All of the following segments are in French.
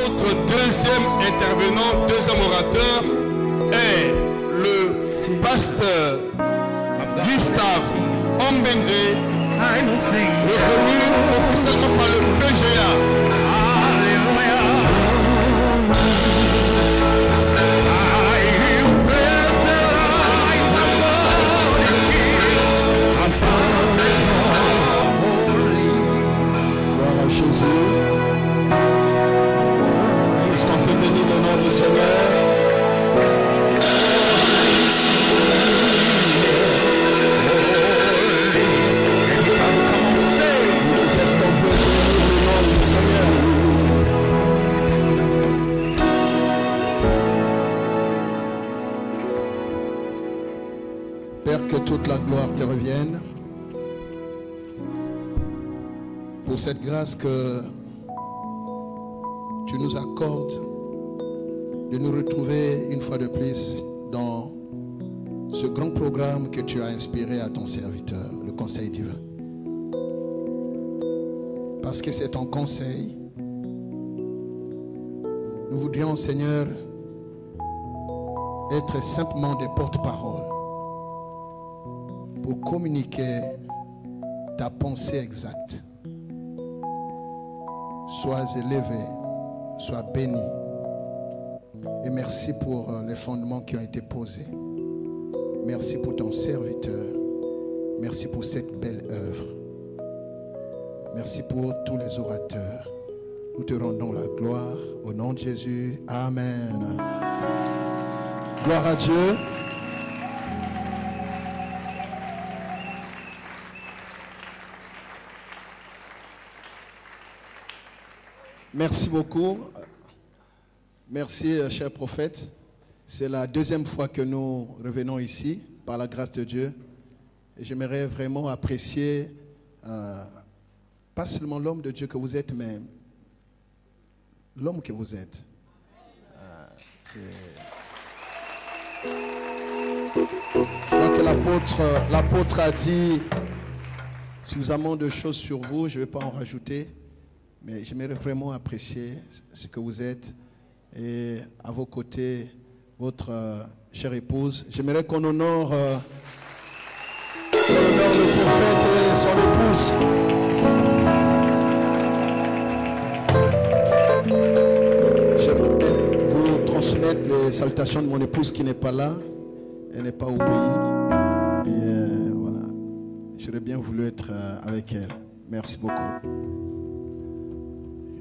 Notre deuxième intervenant, deuxième orateur est le pasteur Gustave Ombenze, reconnu officiellement par le PGA. Gloire à Jésus. Est-ce qu'on peut bénir le nom du Seigneur? Est-ce qu'on peut bénir le nom du Seigneur? Père, que toute la gloire te revienne pour cette grâce que tu nous accordes de nous retrouver une fois de plus dans ce grand programme que tu as inspiré à ton serviteur, le Conseil divin. Parce que c'est ton conseil, nous voudrions, Seigneur, être simplement des porte-paroles pour communiquer ta pensée exacte. Sois élevé, sois béni. Et merci pour les fondements qui ont été posés. Merci pour ton serviteur. Merci pour cette belle œuvre. Merci pour tous les orateurs. Nous te rendons la gloire au nom de Jésus. Amen. Gloire à Dieu. Merci beaucoup. Merci, cher prophète. C'est la deuxième fois que nous revenons ici, par la grâce de Dieu. Et j'aimerais vraiment apprécier, pas seulement l'homme de Dieu que vous êtes, mais l'homme que vous êtes. Je crois que l'apôtre a dit suffisamment de choses sur vous, je ne vais pas en rajouter. Mais j'aimerais vraiment apprécier ce que vous êtes et à vos côtés, votre chère épouse. J'aimerais qu'on honore le prophète et son épouse. J'aimerais vous transmettre les salutations de mon épouse qui n'est pas là. Elle n'est pas au pays. Et voilà. J'aurais bien voulu être avec elle. Merci beaucoup.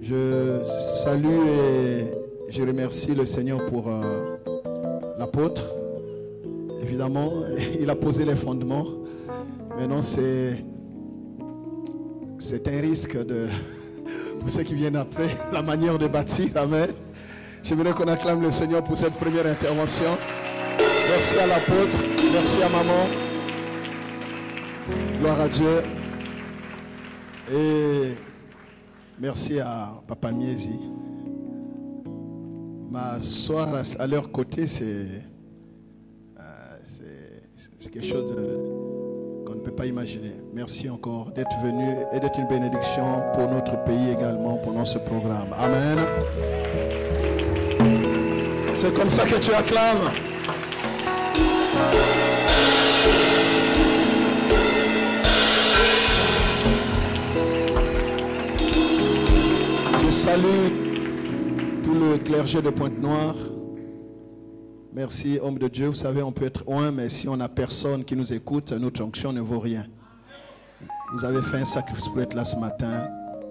Je salue et je remercie le Seigneur pour l'apôtre. Évidemment, il a posé les fondements. Maintenant, c'est un risque pour ceux qui viennent après, la manière de bâtir. Amen. J'aimerais qu'on acclame le Seigneur pour cette première intervention. Merci à l'apôtre, merci à maman. Gloire à Dieu. Et merci à Papa Miezi. M'asseoir à leur côté, c'est quelque chose qu'on ne peut pas imaginer. Merci encore d'être venu et d'être une bénédiction pour notre pays également pendant ce programme. Amen. C'est comme ça que tu acclames. Je salue tout le clergé de Pointe-Noire. Merci, homme de Dieu. Vous savez, on peut être loin, mais si on n'a personne qui nous écoute, notre onction ne vaut rien. Vous avez fait un sacrifice pour être là ce matin.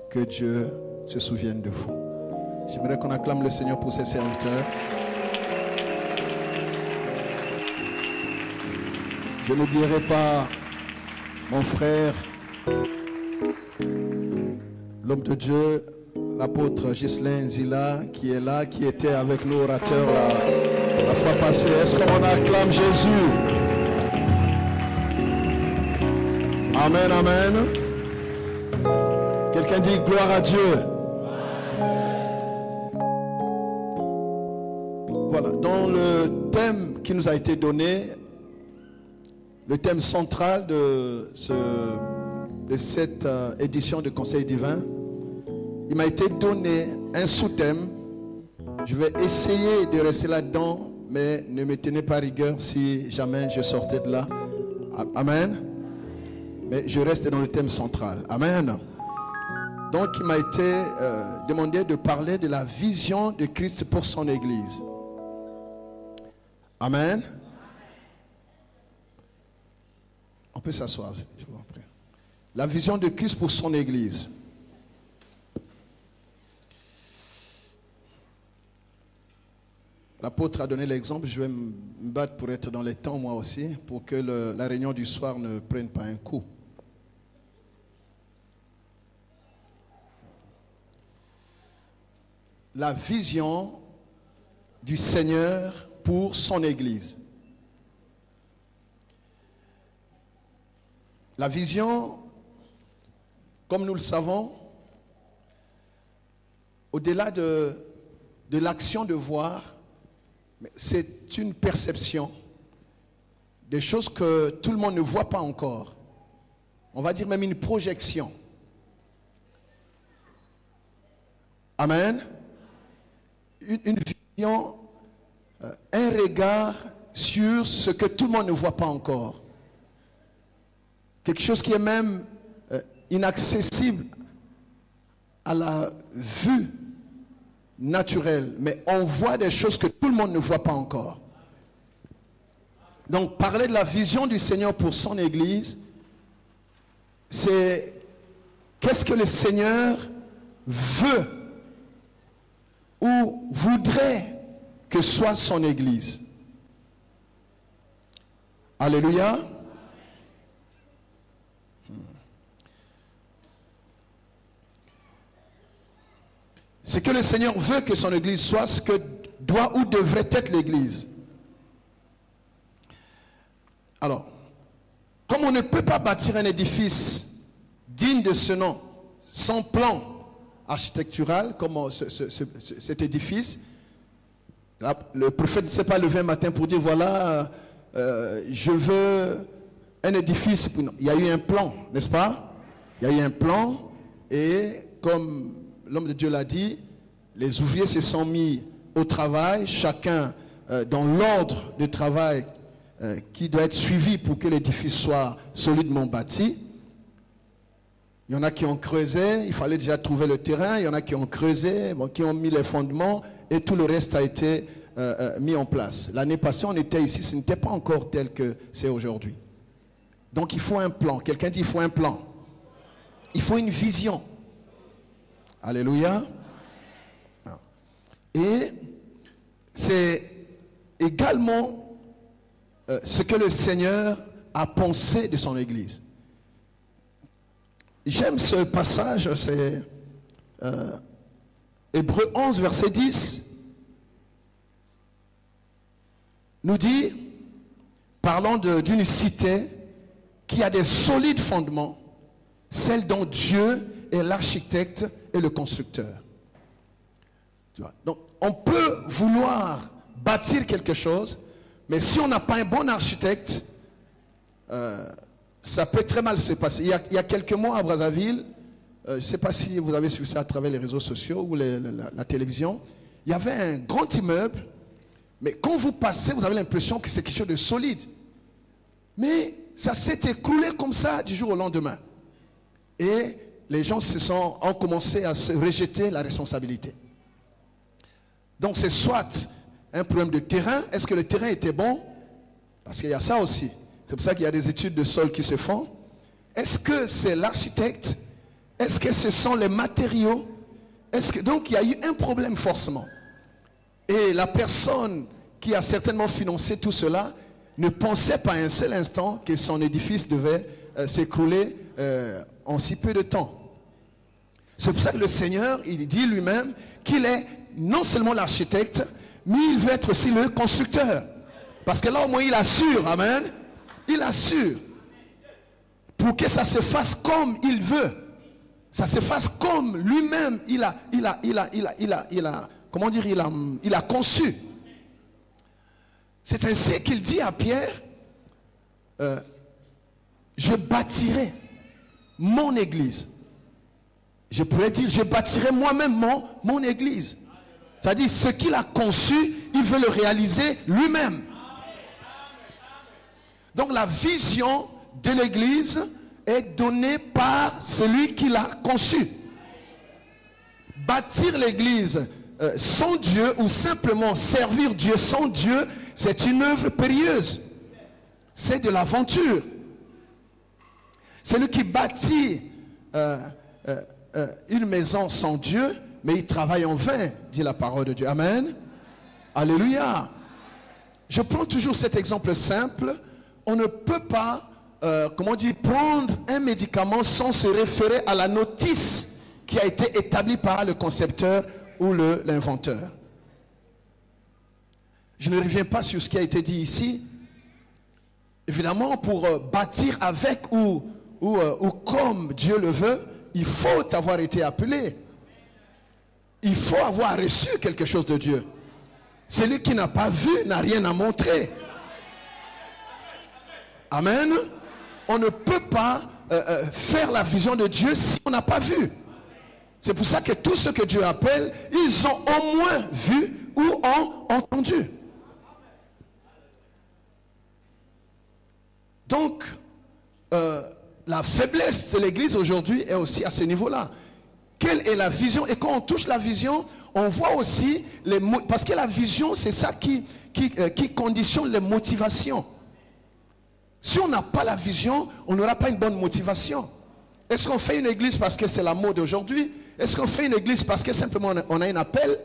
Que Dieu se souvienne de vous. J'aimerais qu'on acclame le Seigneur pour ses serviteurs. Je n'oublierai pas mon frère, l'homme de Dieu, l'apôtre Ghislain Zila, qui est là, qui était avec nous orateurs la fois passée. Est-ce qu'on acclame Jésus? Amen, amen. Quelqu'un dit gloire à Dieu. Voilà, dans le thème qui nous a été donné, le thème central de cette édition de Conseil divin, il m'a été donné un sous-thème Je vais essayer de rester là-dedans, mais ne me tenez pas rigueur si jamais je sortais de là. Amen. Mais je reste dans le thème central. Amen. Donc, il m'a été demandé de parler de la vision de Christ pour son Église. Amen. On peut s'asseoir, je vous en prie. La vision de Christ pour son Église. L'apôtre a donné l'exemple, je vais me battre pour être dans les temps moi aussi, pour que la réunion du soir ne prenne pas un coup. La vision du Seigneur pour son Église. La vision, comme nous le savons, au-delà de l'action de voir, c'est une perception des choses que tout le monde ne voit pas encore. On va dire même une projection. Amen. Une vision, un regard sur ce que tout le monde ne voit pas encore. Quelque chose qui est même inaccessible à la vue naturelle. Mais on voit des choses que tout le monde ne voit pas encore. Donc parler de la vision du Seigneur pour son Église, c'est qu'est-ce que le Seigneur veut ou voudrait que soit son Église. Alléluia. Ce que le Seigneur veut que son Église soit, ce que doit ou devrait être l'Église. Alors, comme on ne peut pas bâtir un édifice digne de ce nom, sans plan architectural, comme cet édifice, le prophète ne s'est pas levé un matin pour dire, voilà, je veux un édifice. Il y a eu un plan, n'est-ce pas? Il y a eu un plan, et comme l'homme de Dieu l'a dit, les ouvriers se sont mis au travail, chacun dans l'ordre de travail qui doit être suivi pour que l'édifice soit solidement bâti. Il y en a qui ont creusé, il fallait déjà trouver le terrain, il y en a qui ont creusé, qui ont mis les fondements, et tout le reste a été mis en place. L'année passée, on était ici, ce n'était pas encore tel que c'est aujourd'hui. Donc il faut un plan. Quelqu'un dit il faut un plan. Il faut une vision. Alléluia. Et c'est également ce que le Seigneur a pensé de son Église. J'aime ce passage, c'est Hébreux 11, verset 10, nous dit, parlant d'une cité qui a des solides fondements, celle dont Dieu est l'architecte et le constructeur. Donc, on peut vouloir bâtir quelque chose, mais si on n'a pas un bon architecte, ça peut très mal se passer. Il y a quelques mois à Brazzaville, je ne sais pas si vous avez suivi ça à travers les réseaux sociaux ou la télévision, il y avait un grand immeuble, mais quand vous passez, vous avez l'impression que c'est quelque chose de solide. Mais ça s'est écroulé comme ça du jour au lendemain. Et les gens ont commencé à se rejeter la responsabilité. Donc c'est soit un problème de terrain. Est-ce que le terrain était bon? Parce qu'il y a ça aussi. C'est pour ça qu'il y a des études de sol qui se font. Est-ce que c'est l'architecte? Est-ce que ce sont les matériaux? Donc il y a eu un problème forcément. Et la personne qui a certainement financé tout cela ne pensait pas un seul instant que son édifice devait s'écrouler en si peu de temps. C'est pour ça que le Seigneur, il dit lui-même qu'il est non seulement l'architecte, mais il veut être aussi le constructeur. Parce que là au moins il assure, amen, il assure pour que ça se fasse comme il veut. Ça se fasse comme lui-même il a conçu. C'est ainsi qu'il dit à Pierre, je bâtirai mon église. Je pourrais dire, je bâtirai moi-même mon église. C'est-à-dire, ce qu'il a conçu, il veut le réaliser lui-même. Donc la vision de l'église est donnée par celui qui l'a conçu. Bâtir l'église sans Dieu ou simplement servir Dieu sans Dieu, c'est une œuvre périlleuse. C'est de l'aventure. Celui qui bâtit une maison sans Dieu, mais il travaille en vain, dit la parole de Dieu. Amen. Alléluia. Je prends toujours cet exemple simple. On ne peut pas, prendre un médicament sans se référer à la notice qui a été établie par le concepteur ou l'inventeur. Je ne reviens pas sur ce qui a été dit ici. Évidemment, pour bâtir avec ou comme Dieu le veut, il faut avoir été appelé. Il faut avoir reçu quelque chose de Dieu. Celui qui n'a pas vu n'a rien à montrer. Amen. On ne peut pas faire la vision de Dieu si on n'a pas vu. C'est pour ça que tous ceux que Dieu appelle, ils ont au moins vu ou ont entendu. Donc, la faiblesse de l'église aujourd'hui est aussi à ce niveau-là. Quelle est la vision? Et quand on touche la vision, on voit aussi les mots. Parce que la vision, c'est ça qui conditionne les motivations. Si on n'a pas la vision, on n'aura pas une bonne motivation. Est-ce qu'on fait une église parce que c'est la mode aujourd'hui? Est-ce qu'on fait une église parce que simplement on a un appel?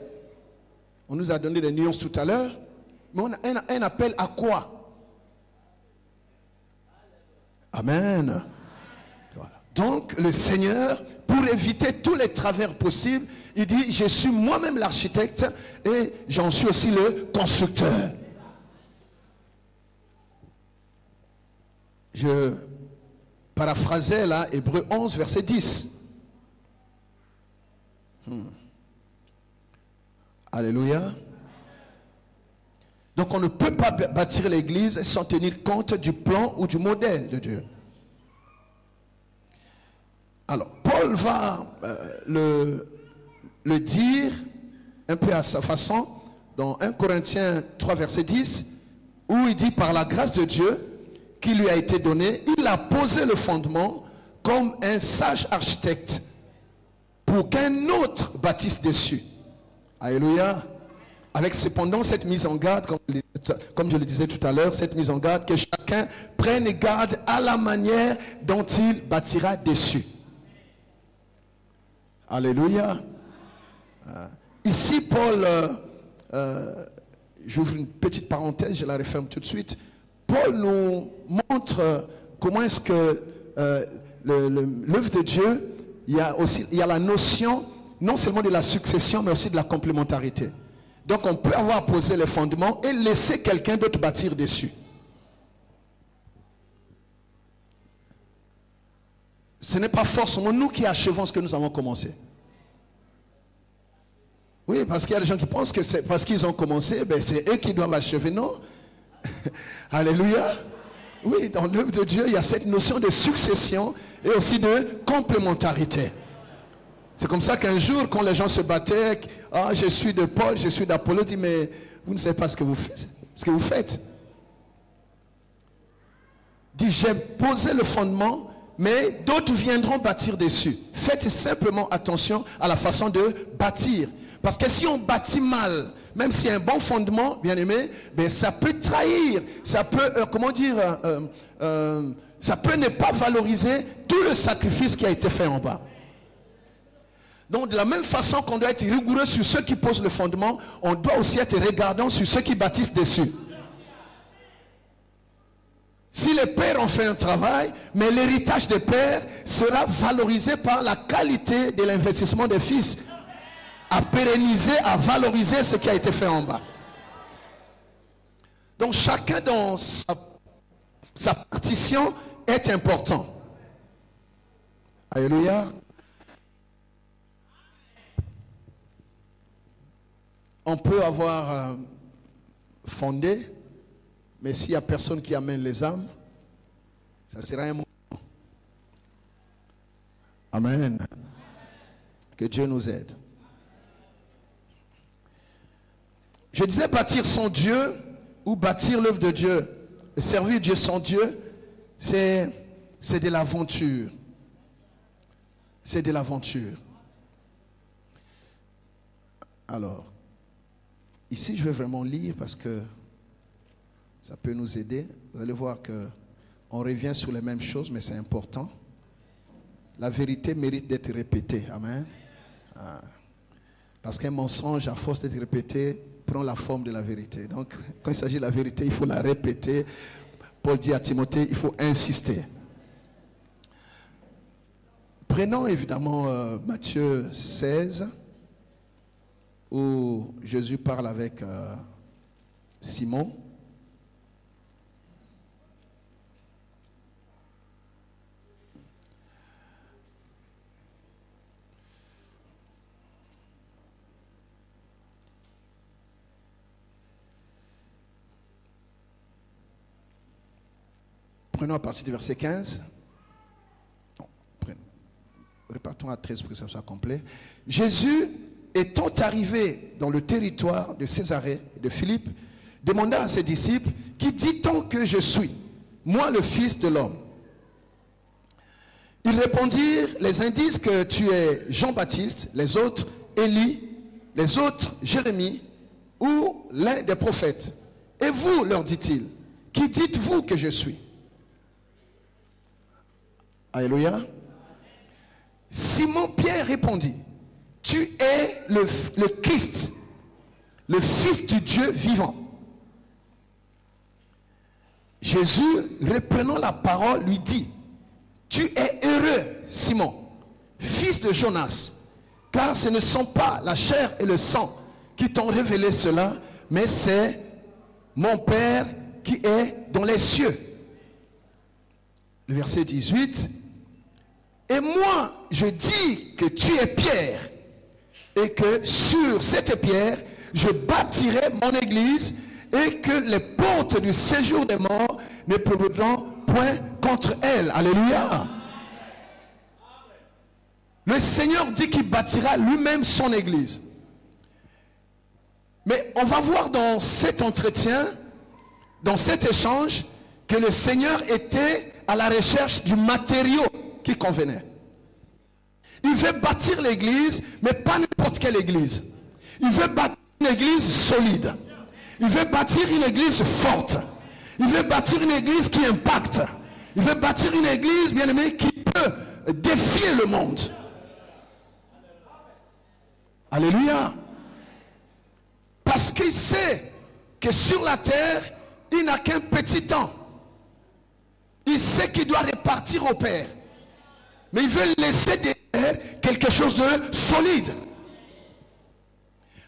On nous a donné des nuances tout à l'heure. Mais on a un appel à quoi? Amen. Voilà. Donc le Seigneur, pour éviter tous les travers possibles, il dit, je suis moi-même l'architecte et j'en suis aussi le constructeur. Je paraphrasais là Hébreux 11 verset 10. Alléluia. Donc on ne peut pas bâtir l'église sans tenir compte du plan ou du modèle de Dieu. Alors Paul va le dire un peu à sa façon dans 1 Corinthiens 3 verset 10, où il dit, par la grâce de Dieu qui lui a été donnée, il a posé le fondement comme un sage architecte pour qu'un autre bâtisse dessus. Alléluia. Avec cependant cette mise en garde, comme je le disais tout à l'heure, cette mise en garde, que chacun prenne garde à la manière dont il bâtira dessus. Alléluia. Ici, Paul, j'ouvre une petite parenthèse, je la referme tout de suite. Paul nous montre comment est-ce que l'œuvre de Dieu, il y a la notion non seulement de la succession, mais aussi de la complémentarité. Donc on peut avoir posé les fondements et laisser quelqu'un d'autre bâtir dessus. Ce n'est pas forcément nous qui achevons ce que nous avons commencé. Oui, parce qu'il y a des gens qui pensent que c'est parce qu'ils ont commencé, ben c'est eux qui doivent achever. Non. Alléluia. Oui, dans l'œuvre de Dieu, il y a cette notion de succession et aussi de complémentarité. C'est comme ça qu'un jour, quand les gens se battaient, ah, je suis de Paul, je suis d'Apollo, dit, mais vous ne savez pas ce que vous faites. Dit, j'ai posé le fondement, mais d'autres viendront bâtir dessus. Faites simplement attention à la façon de bâtir. Parce que si on bâtit mal, même s'il y a un bon fondement, bien aimé, ben ça peut trahir, ça peut, ça peut ne pas valoriser tout le sacrifice qui a été fait en bas. Donc de la même façon qu'on doit être rigoureux sur ceux qui posent le fondement, on doit aussi être regardant sur ceux qui bâtissent dessus. Si les pères ont fait un travail, mais l'héritage des pères sera valorisé par la qualité de l'investissement des fils, à pérenniser, à valoriser ce qui a été fait en bas. Donc chacun dans sa partition est important. Alléluia. On peut avoir fondé, mais s'il n'y a personne qui amène les âmes, ça sera un moment. Amen. Que Dieu nous aide. Je disais bâtir son Dieu ou bâtir l'œuvre de Dieu. Servir Dieu sans Dieu, c'est de l'aventure. C'est de l'aventure. Alors, ici je vais vraiment lire parce que ça peut nous aider. Vous allez voir qu'on revient sur les mêmes choses, mais c'est important. La vérité mérite d'être répétée. Amen. Parce qu'un mensonge, à force d'être répété, prend la forme de la vérité. Donc, quand il s'agit de la vérité, il faut la répéter. Paul dit à Timothée, il faut insister. Prenons évidemment Matthieu 16, où Jésus parle avec Simon. Prenons à partir du verset 15. Non, repartons à 13 pour que ça soit complet. Jésus, étant arrivé dans le territoire de Césarée et de Philippe, demanda à ses disciples, qui dit-on que je suis, moi le Fils de l'homme? Ils répondirent, les uns disent que tu es Jean-Baptiste, les autres Élie, les autres Jérémie ou l'un des prophètes. Et vous, leur dit-il, qui dites-vous que je suis? Alléluia. Simon Pierre répondit, tu es le Christ, le Fils du Dieu vivant. Jésus, reprenant la parole, lui dit, tu es heureux, Simon, fils de Jonas, car ce ne sont pas la chair et le sang qui t'ont révélé cela, mais c'est mon Père qui est dans les cieux. Le verset 18, et moi, je dis que tu es Pierre, et que sur cette pierre, je bâtirai mon église, et que les portes du séjour des morts ne prévaudront point contre elle. Alléluia. Le Seigneur dit qu'il bâtira lui-même son église. Mais on va voir dans cet entretien, dans cet échange, que le Seigneur était à la recherche du matériau qui convenait. Il veut bâtir l'église, mais pas n'importe quelle église. Il veut bâtir une église solide. Il veut bâtir une église forte. Il veut bâtir une église qui impacte. Il veut bâtir une église, bien aimé, qui peut défier le monde. Alléluia. Parce qu'il sait que sur la terre, il n'a qu'un petit temps. Il sait qu'il doit repartir au Père. Mais il veut laisser derrière quelque chose de solide.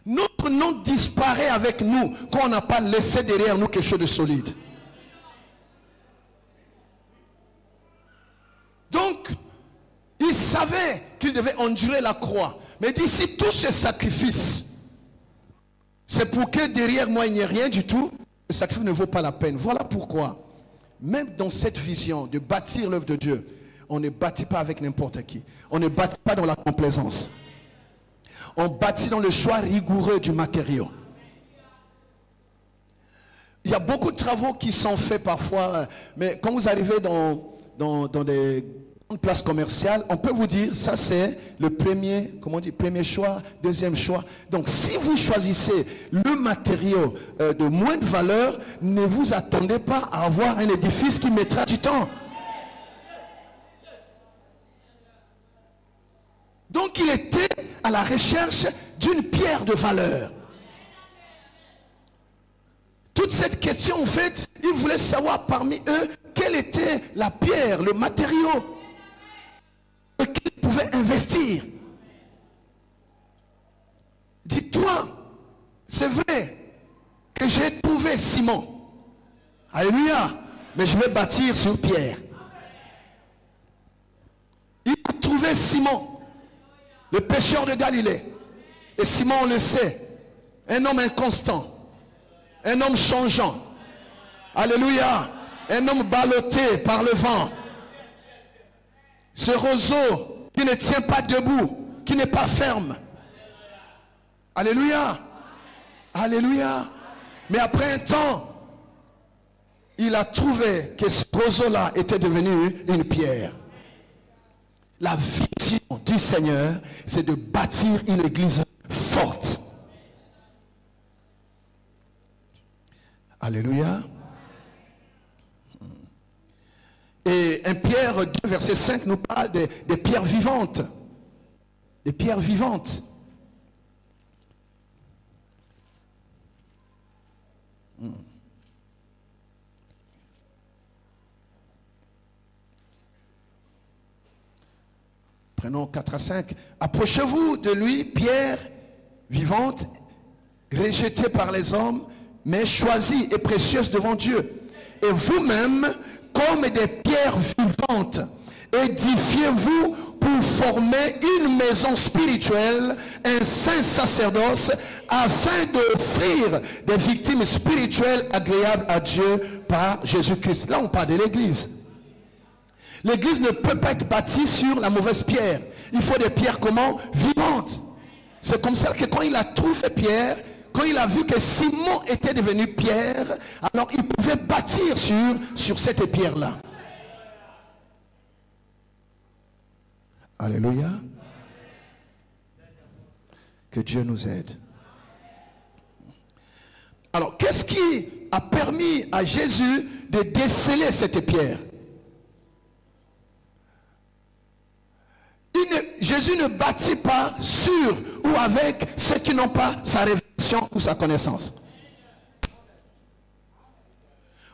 Notre nom disparaît avec nous quand on n'a pas laissé derrière nous quelque chose de solide. Donc, il savait qu'il devait endurer la croix. Mais il dit, si tout ce sacrifice, c'est pour que derrière moi il n'y ait rien du tout, le sacrifice ne vaut pas la peine. Voilà pourquoi, même dans cette vision de bâtir l'œuvre de Dieu, on ne bâtit pas avec n'importe qui. On ne bâtit pas dans la complaisance. On bâtit dans le choix rigoureux du matériau. Il y a beaucoup de travaux qui sont faits parfois, mais quand vous arrivez dans des grandes places commerciales, on peut vous dire, ça c'est le premier, comment on dit, premier choix, deuxième choix. Donc si vous choisissez le matériau de moindre valeur, ne vous attendez pas à avoir un édifice qui mettra du temps. Donc il était à la recherche d'une pierre de valeur. Toute cette question, en fait, il voulait savoir parmi eux quelle était la pierre, le matériau qu'il pouvait investir. Dis-toi, c'est vrai que j'ai trouvé Simon. Alléluia. Mais je vais bâtir sur pierre. Il a trouvé Simon, le pêcheur de Galilée. Et Simon, on le sait, un homme inconstant, un homme changeant. Alléluia. Un homme ballotté par le vent. Ce roseau qui ne tient pas debout, qui n'est pas ferme. Alléluia. Alléluia. Mais après un temps, il a trouvé que ce roseau-là était devenu une pierre. La vision du Seigneur, c'est de bâtir une église forte. Alléluia. Et 1 Pierre 2, verset 5 nous parle des pierres vivantes. Des pierres vivantes. Prenons 4 à 5. Approchez-vous de lui, pierre vivante, rejetée par les hommes, mais choisie et précieuse devant Dieu. Et vous-même, comme des pierres vivantes, édifiez-vous pour former une maison spirituelle, un saint sacerdoce, afin d'offrir des victimes spirituelles agréables à Dieu par Jésus-Christ. Là, on parle de l'église. L'église ne peut pas être bâtie sur la mauvaise pierre. Il faut des pierres comment? Vivantes. C'est comme ça que quand il a trouvé Pierre, quand il a vu que Simon était devenu Pierre, alors il pouvait bâtir sur cette pierre-là. Alléluia. Que Dieu nous aide. Alors, qu'est-ce qui a permis à Jésus de déceler cette pierre? Jésus ne bâtit pas sur ou avec ceux qui n'ont pas sa révélation ou sa connaissance.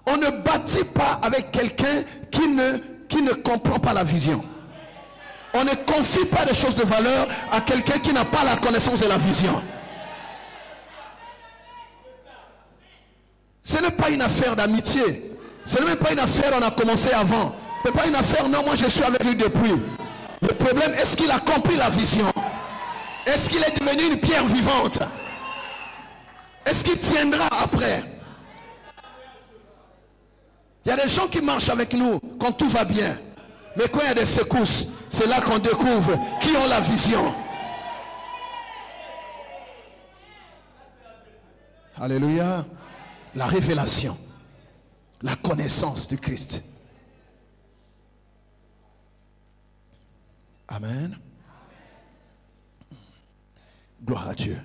On ne bâtit pas avec quelqu'un qui ne comprend pas la vision. On ne confie pas des choses de valeur à quelqu'un qui n'a pas la connaissance de la vision. Ce n'est pas une affaire d'amitié. Ce n'est même pas une affaire on a commencé avant. Ce n'est pas une affaire non, moi je suis avec lui depuis. Le problème, est-ce qu'il a compris la vision? Est-ce qu'il est devenu une pierre vivante? Est-ce qu'il tiendra après? Il y a des gens qui marchent avec nous quand tout va bien. Mais quand il y a des secousses, c'est là qu'on découvre qui ont la vision. Alléluia. La révélation. La connaissance du Christ. Amen. Gloire à Dieu.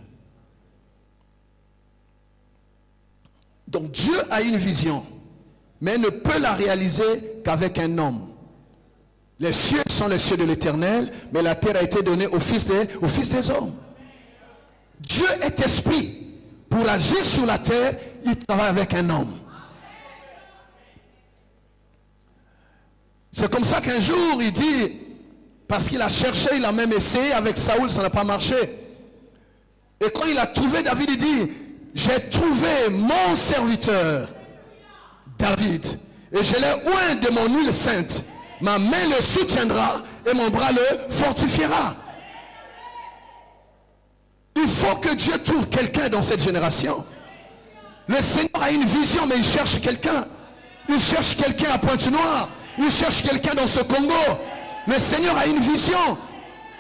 Donc Dieu a une vision, mais ne peut la réaliser qu'avec un homme. Les cieux sont les cieux de l'Éternel, mais la terre a été donnée au Fils des hommes. Dieu est esprit. Pour agir sur la terre, il travaille avec un homme. C'est comme ça qu'un jour il dit, parce qu'il a cherché, il a même essayé avec Saoul, ça n'a pas marché. Et quand il a trouvé David, il dit, j'ai trouvé mon serviteur, David, et je l'ai oint de mon huile sainte. Ma main le soutiendra et mon bras le fortifiera. Il faut que Dieu trouve quelqu'un dans cette génération. Le Seigneur a une vision, mais il cherche quelqu'un. Il cherche quelqu'un à Pointe-Noire. Il cherche quelqu'un dans ce Congo. Le Seigneur a une vision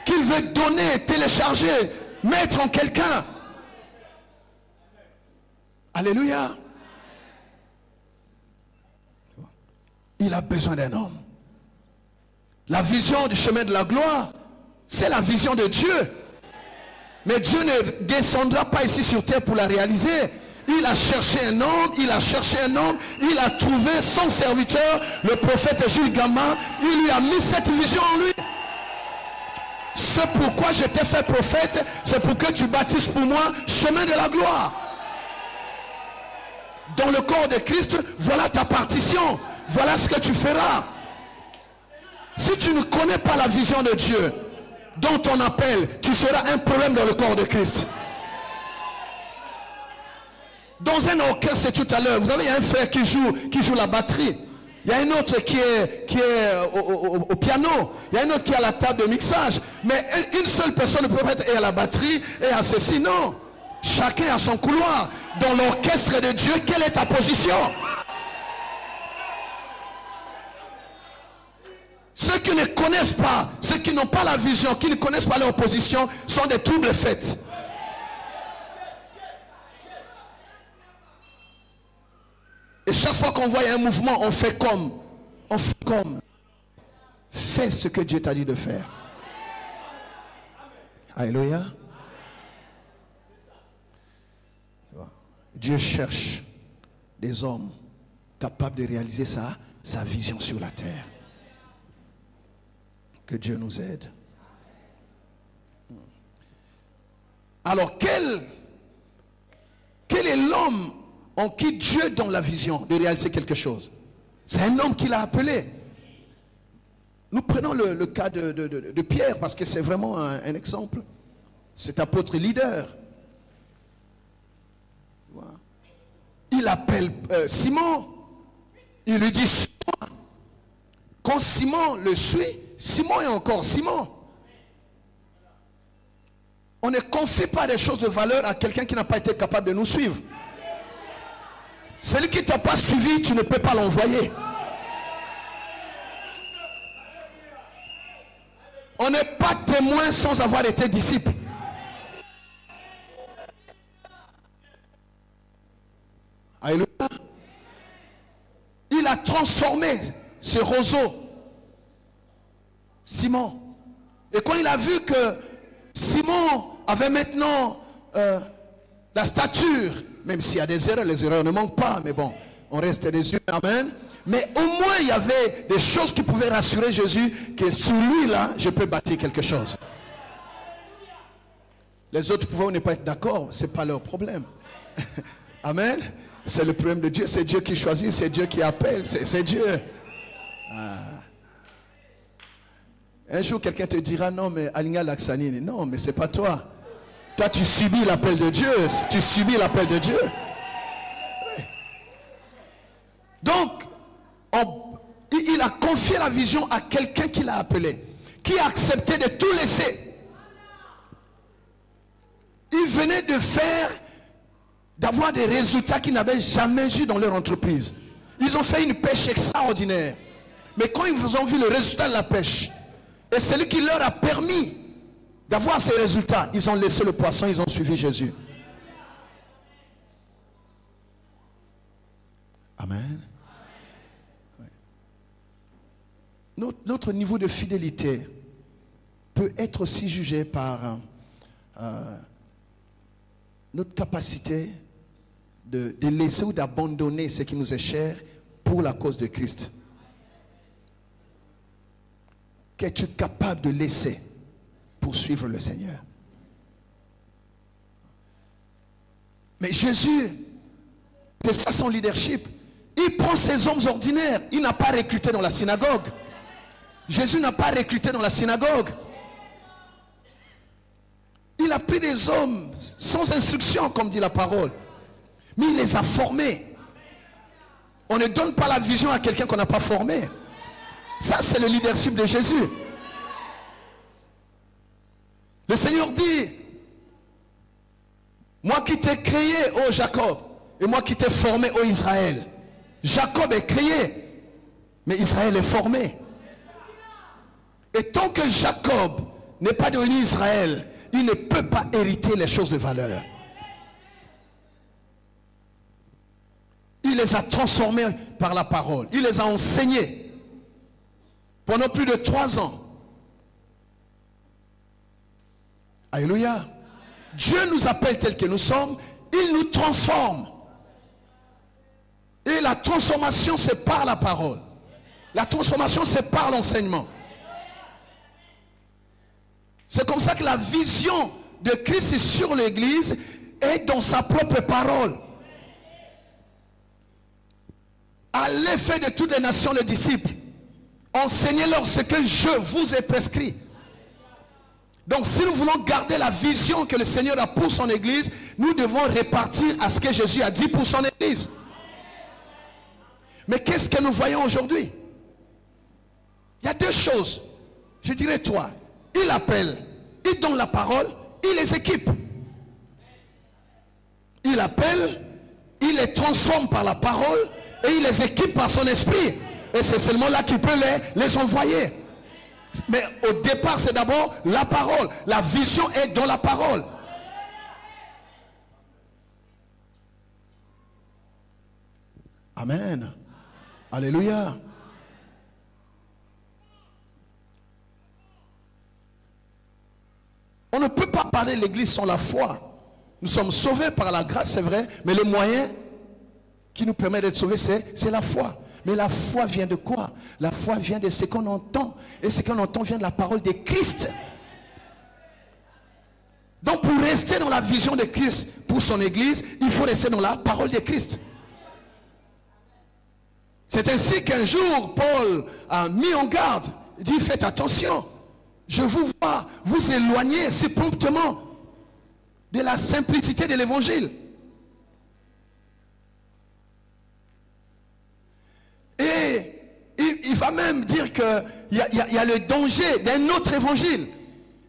qu'il veut donner, télécharger, mettre en quelqu'un. Alléluia. Il a besoin d'un homme. La vision du chemin de la gloire, c'est la vision de Dieu. Mais Dieu ne descendra pas ici sur terre pour la réaliser. Il a cherché un homme, il a cherché un homme, il a trouvé son serviteur, le prophète Jules Gama, il lui a mis cette vision en lui. C'est pourquoi je t'ai fait prophète, c'est pour que tu bâtisses pour moi chemin de la gloire. Dans le corps de Christ, voilà ta partition, voilà ce que tu feras. Si tu ne connais pas la vision de Dieu, dans ton appel, tu seras un problème dans le corps de Christ. Dans un orchestre, c'est tout à l'heure, vous avez un frère qui joue la batterie. Il y a un autre qui est au piano. Il y a un autre qui est à la table de mixage. Mais une seule personne ne peut pas être à la batterie et à ceci. Non. Chacun a son couloir. Dans l'orchestre de Dieu, quelle est ta position? Ceux qui ne connaissent pas, ceux qui n'ont pas la vision, qui ne connaissent pas leur position, sont des troubles faits. Et chaque fois qu'on voit un mouvement, on fait comme. On fait comme. Fais ce que Dieu t'a dit de faire. Alléluia. Dieu cherche des hommes capables de réaliser sa vision sur la terre. Que Dieu nous aide. Alors, quel est l'homme en qui Dieu donne la vision de réaliser quelque chose? C'est un homme qui l'a appelé. Nous prenons le cas de Pierre parce que c'est vraiment un exemple. Cet apôtre leader. Il appelle Simon. Il lui dit, suis-moi. Quand Simon le suit, Simon est encore Simon. On ne confie pas des choses de valeur à quelqu'un qui n'a pas été capable de nous suivre. Celui qui ne t'a pas suivi, tu ne peux pas l'envoyer. On n'est pas témoin sans avoir été disciple. Alléluia. Il a transformé ce roseau, Simon. Et quand il a vu que Simon avait maintenant la stature, même s'il y a des erreurs, les erreurs ne manquent pas, mais bon, on reste des yeux, amen. Mais au moins il y avait des choses qui pouvaient rassurer Jésus, que sur lui là, je peux bâtir quelque chose. Les autres pouvaient ne pas être d'accord, ce n'est pas leur problème. Amen. C'est le problème de Dieu, c'est Dieu qui choisit, c'est Dieu qui appelle, c'est Dieu. Un jour quelqu'un te dira, non mais Alinga Laksanini, non mais c'est pas toi. Toi tu subis l'appel de Dieu, tu subis l'appel de Dieu. Ouais. Donc, il a confié la vision à quelqu'un qui l'a appelé, qui a accepté de tout laisser. Il venait d'avoir des résultats qu'ils n'avaient jamais eu dans leur entreprise. Ils ont fait une pêche extraordinaire. Mais quand ils ont vu le résultat de la pêche, et celui qui leur a permis d'avoir ces résultats, ils ont laissé le poisson, ils ont suivi Jésus. Amen. Oui. Notre niveau de fidélité peut être aussi jugé par notre capacité de laisser ou d'abandonner ce qui nous est cher pour la cause de Christ. Qu'es-tu capable de laisser pour suivre le Seigneur? Mais Jésus, c'est ça son leadership. Il prend ces hommes ordinaires. Il n'a pas recruté dans la synagogue. Jésus n'a pas recruté dans la synagogue. Il a pris des hommes sans instruction, comme dit la parole. Mais il les a formés. On ne donne pas la vision à quelqu'un qu'on n'a pas formé. Ça, c'est le leadership de Jésus. Le Seigneur dit, moi qui t'ai créé, ô Jacob, et moi qui t'ai formé, ô Israël. Jacob est créé, mais Israël est formé. Et tant que Jacob n'est pas devenu Israël, il ne peut pas hériter les choses de valeur. Il les a transformés par la parole. Il les a enseignés. Pendant plus de 3 ans. Alléluia. Dieu nous appelle tels que nous sommes. Il nous transforme. Et la transformation, c'est par la parole. La transformation, c'est par l'enseignement. C'est comme ça que la vision de Christ sur l'église est dans sa propre parole. Allez faire de toutes les nations les disciples. Enseignez-leur ce que je vous ai prescrit. Donc si nous voulons garder la vision que le Seigneur a pour son église, nous devons répartir à ce que Jésus a dit pour son église. Mais qu'est-ce que nous voyons aujourd'hui? Il y a 2 choses. Je dirais 3. Il appelle, il donne la parole, il les équipe. Il appelle, il les transforme par la parole et il les équipe par son esprit. Et c'est seulement là qu'il peut les envoyer. Mais au départ, c'est d'abord la parole. La vision est dans la parole. Amen. Alléluia. On ne peut pas parler de l'église sans la foi. Nous sommes sauvés par la grâce, c'est vrai, mais le moyen qui nous permet d'être sauvés, c'est la foi. Mais la foi vient de quoi? La foi vient de ce qu'on entend. Et ce qu'on entend vient de la parole de Christ. Donc pour rester dans la vision de Christ pour son église, il faut rester dans la parole de Christ. C'est ainsi qu'un jour, Paul a mis en garde. Il dit, faites attention. Je vous vois vous éloigner si promptement de la simplicité de l'évangile. Et il va même dire qu'il y a le danger d'un autre évangile.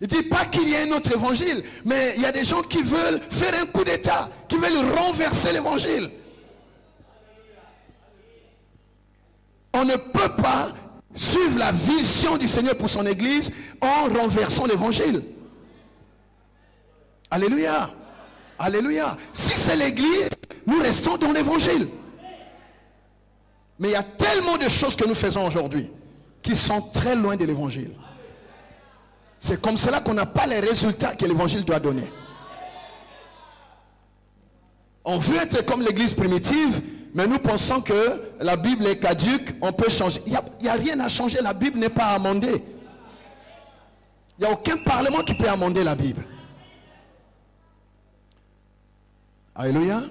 Il ne dit pas qu'il y a un autre évangile, mais il y a des gens qui veulent faire un coup d'état, qui veulent renverser l'évangile. On ne peut pas suivre la vision du Seigneur pour son église en renversant l'évangile. Alléluia. Alléluia. Si c'est l'église, nous restons dans l'évangile. Mais il y a tellement de choses que nous faisons aujourd'hui qui sont très loin de l'évangile. C'est comme cela qu'on n'a pas les résultats que l'évangile doit donner. On veut être comme l'église primitive, mais nous pensons que la Bible est caduque, on peut changer. Il n'y a rien à changer, la Bible n'est pas amendée. Il n'y a aucun parlement qui peut amender la Bible. Alléluia.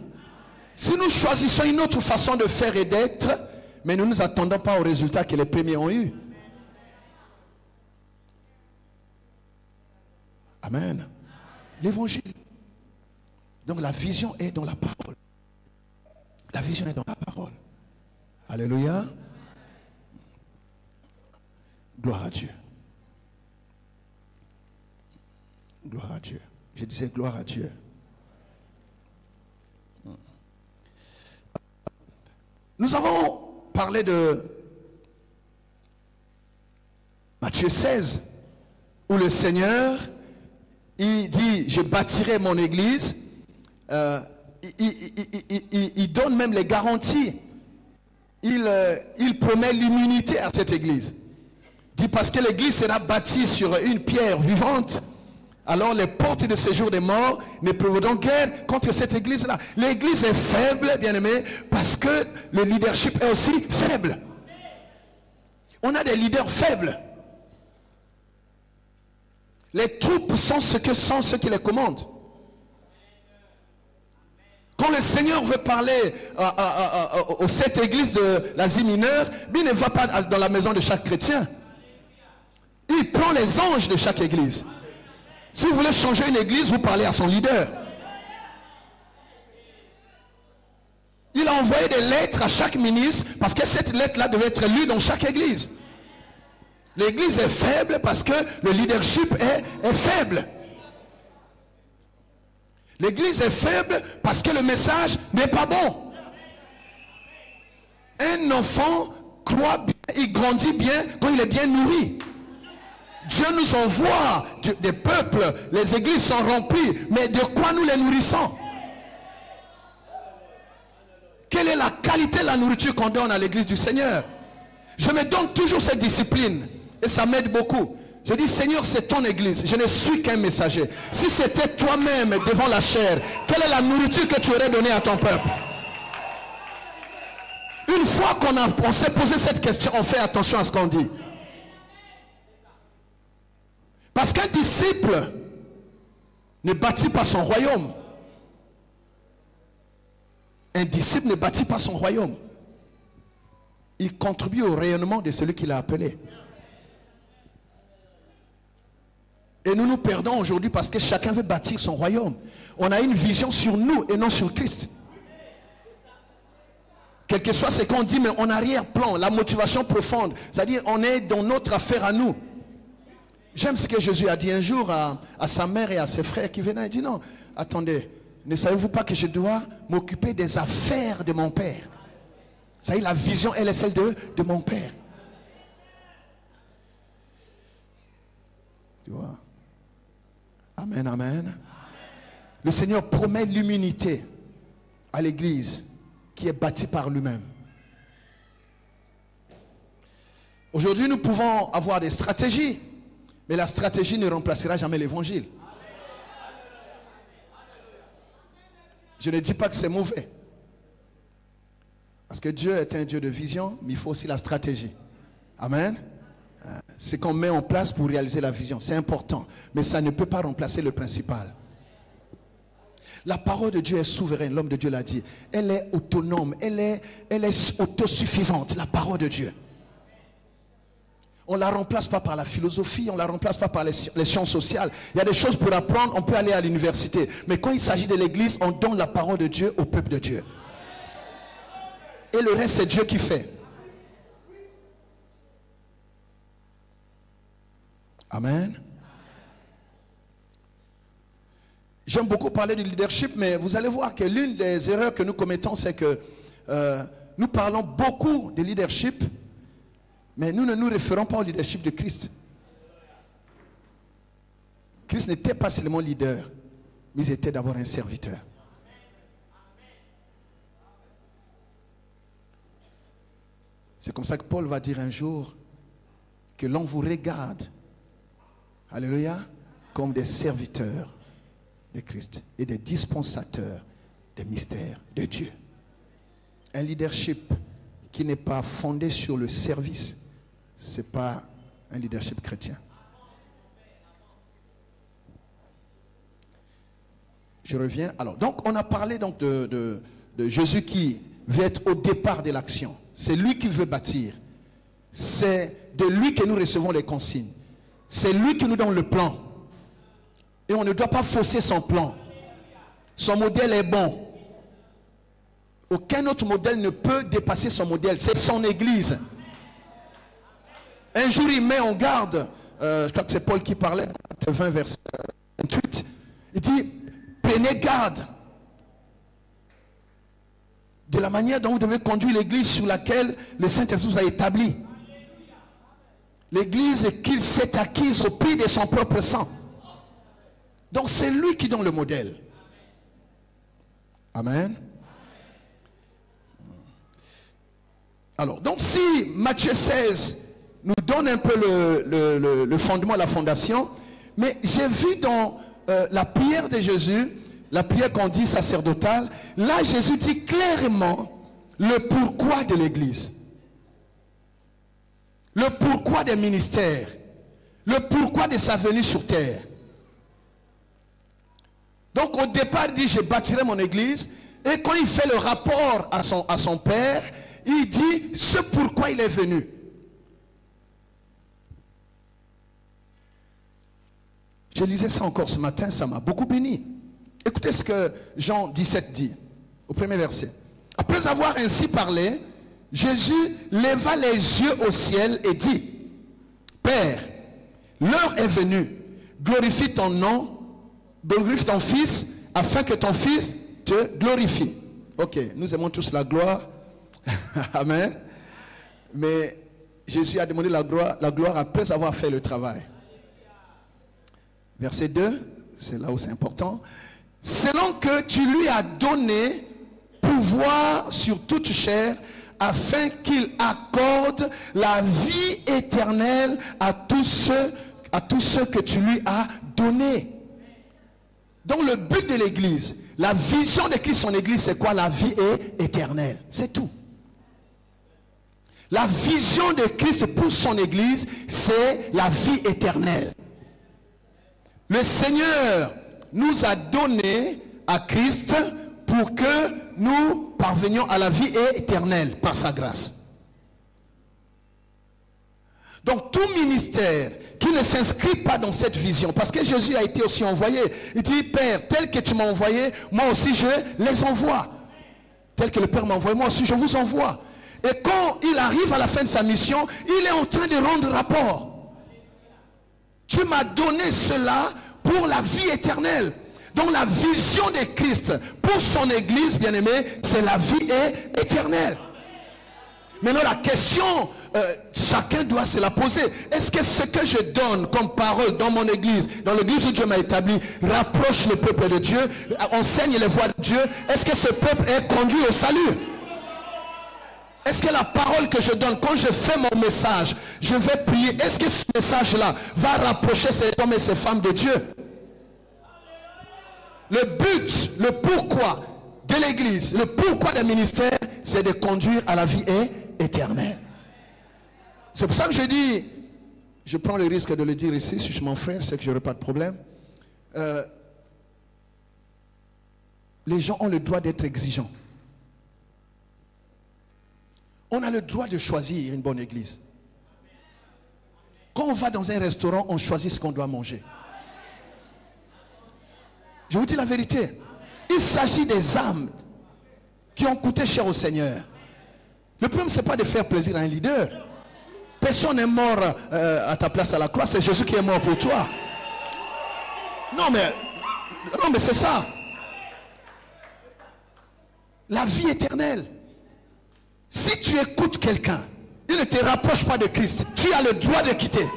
Si nous choisissons une autre façon de faire et d'être, mais nous ne nous attendons pas aux résultats que les premiers ont eus. Amen. L'évangile. Donc la vision est dans la parole. La vision est dans la parole. Alléluia. Gloire à Dieu. Gloire à Dieu. Je disais gloire à Dieu. Nous avons parlé de Matthieu 16, où le Seigneur, il dit, je bâtirai mon église. Il donne même les garanties. Il promet l'immunité à cette église. Il dit, parce que l'église sera bâtie sur une pierre vivante, alors les portes de séjour des morts ne prévaudront guère contre cette église-là. L'église est faible, bien aimé, parce que le leadership est aussi faible. On a des leaders faibles. Les troupes sont ce que sont ceux qui les commandent. Quand le Seigneur veut parler aux 7 églises de l'Asie mineure, il ne va pas dans la maison de chaque chrétien. Il prend les anges de chaque église. Si vous voulez changer une église, vous parlez à son leader. Il a envoyé des lettres à chaque ministre parce que cette lettre-là devait être lue dans chaque église. L'église est faible parce que le leadership est faible. L'église est faible parce que le message n'est pas bon. Un enfant croit bien, il grandit bien quand il est bien nourri. Dieu nous envoie des peuples, les églises sont remplies, mais de quoi nous les nourrissons? Quelle est la qualité de la nourriture qu'on donne à l'église du Seigneur? Je me donne toujours cette discipline et ça m'aide beaucoup. Je dis, Seigneur, c'est ton église, je ne suis qu'un messager. Si c'était toi-même devant la chair, quelle est la nourriture que tu aurais donnée à ton peuple? Une fois qu'on s'est posé cette question, on fait attention à ce qu'on dit. Parce qu'un disciple ne bâtit pas son royaume. Un disciple ne bâtit pas son royaume. Il contribue au rayonnement de celui qui l'a appelé. Et nous nous perdons aujourd'hui parce que chacun veut bâtir son royaume. On a une vision sur nous et non sur Christ. Quel que soit ce qu'on dit, mais en arrière-plan, la motivation profonde, c'est-à-dire on est dans notre affaire à nous. J'aime ce que Jésus a dit un jour à sa mère et à ses frères qui venaient. Il dit non, attendez, ne savez-vous pas que je dois m'occuper des affaires de mon Père? C'est-à-dire la vision, elle est celle de mon Père. Tu vois? Amen, amen. Le Seigneur promet l'immunité à l'église qui est bâtie par lui-même. Aujourd'hui, nous pouvons avoir des stratégies, mais la stratégie ne remplacera jamais l'évangile. Je ne dis pas que c'est mauvais. Parce que Dieu est un Dieu de vision, mais il faut aussi la stratégie. Amen. C'est qu'on met en place pour réaliser la vision. C'est important. Mais ça ne peut pas remplacer le principal. La parole de Dieu est souveraine. L'homme de Dieu l'a dit. Elle est autonome. Elle est autosuffisante. La parole de Dieu. On ne la remplace pas par la philosophie. On ne la remplace pas par les sciences sociales. Il y a des choses pour apprendre. On peut aller à l'université. Mais quand il s'agit de l'église, on donne la parole de Dieu au peuple de Dieu. Et le reste, c'est Dieu qui fait. Amen. J'aime beaucoup parler du leadership, mais vous allez voir que l'une des erreurs que nous commettons, c'est que nous parlons beaucoup de leadership, mais nous ne nous référons pas au leadership de Christ. Christ n'était pas seulement leader, mais il était d'abord un serviteur. C'est comme ça que Paul va dire un jour que l'on vous regarde, alléluia, comme des serviteurs de Christ et des dispensateurs des mystères de Dieu. Un leadership qui n'est pas fondé sur le service, ce n'est pas un leadership chrétien. Je reviens. Alors, donc, on a parlé donc de Jésus qui veut être au départ de l'action. C'est lui qui veut bâtir. C'est de lui que nous recevons les consignes. C'est lui qui nous donne le plan. Et on ne doit pas fausser son plan. Son modèle est bon. Aucun autre modèle ne peut dépasser son modèle. C'est son église. Un jour, il met en garde, je crois que c'est Paul qui parlait, 20 verset 28. Il dit, prenez garde de la manière dont vous devez conduire l'église sur laquelle le Saint-Esprit vous a établi. L'église qu'il s'est acquise au prix de son propre sang. Donc c'est lui qui donne le modèle. Amen. Alors, donc si Matthieu 16 nous donne un peu le fondement, la fondation, mais j'ai vu dans la prière de Jésus, la prière qu'on dit sacerdotale, là Jésus dit clairement le pourquoi de l'église. Le pourquoi des ministères. Le pourquoi de sa venue sur terre. Donc au départ, il dit, je bâtirai mon église. Et quand il fait le rapport à son père, il dit, ce pourquoi il est venu. Je lisais ça encore ce matin, ça m'a beaucoup béni. Écoutez ce que Jean 17 dit, au premier verset. Après avoir ainsi parlé, Jésus leva les yeux au ciel et dit, Père, l'heure est venue, glorifie ton nom, glorifie ton Fils, afin que ton Fils te glorifie. Ok, nous aimons tous la gloire. Amen. Mais Jésus a demandé la gloire après avoir fait le travail. Verset 2, c'est là où c'est important. Selon que tu lui as donné pouvoir sur toute chair, afin qu'il accorde la vie éternelle à tous ceux que tu lui as donnés. Donc le but de l'église, la vision de Christ, son église, c'est quoi? La vie est éternelle. C'est tout. La vision de Christ pour son église, c'est la vie éternelle. Le Seigneur nous a donné à Christ pour que nous parvenions à la vie éternelle par sa grâce. Donc tout ministère qui ne s'inscrit pas dans cette vision, parce que Jésus a été aussi envoyé, il dit, Père, tel que tu m'as envoyé, moi aussi je les envoie. Tel que le Père m'a envoyé, moi aussi je vous envoie. Et quand il arrive à la fin de sa mission, il est en train de rendre rapport. Tu m'as donné cela pour la vie éternelle. Donc la vision de Christ pour son église, bien-aimé, c'est la vie éternelle. Maintenant la question, chacun doit se la poser. Est-ce que ce que je donne comme parole dans mon église, dans l'église où Dieu m'a établi, rapproche le peuple de Dieu, enseigne les voies de Dieu? Est-ce que ce peuple est conduit au salut? Est-ce que la parole que je donne, quand je fais mon message, je vais prier, est-ce que ce message-là va rapprocher ces hommes et ces femmes de Dieu? Le but, le pourquoi de l'église, le pourquoi des ministères, c'est de conduire à la vie éternelle. C'est pour ça que je dis, je prends le risque de le dire ici, si je suis mon frère, c'est que je n'aurai pas de problème. Les gens ont le droit d'être exigeants. On a le droit de choisir une bonne église. Quand on va dans un restaurant, on choisit ce qu'on doit manger. Je vous dis la vérité. Il s'agit des âmes qui ont coûté cher au Seigneur. Le problème, ce n'est pas de faire plaisir à un leader. Personne n'est mort à ta place à la croix. C'est Jésus qui est mort pour toi. Non, mais c'est ça. La vie éternelle. Si tu écoutes quelqu'un, il ne te rapproche pas de Christ, tu as le droit de quitter.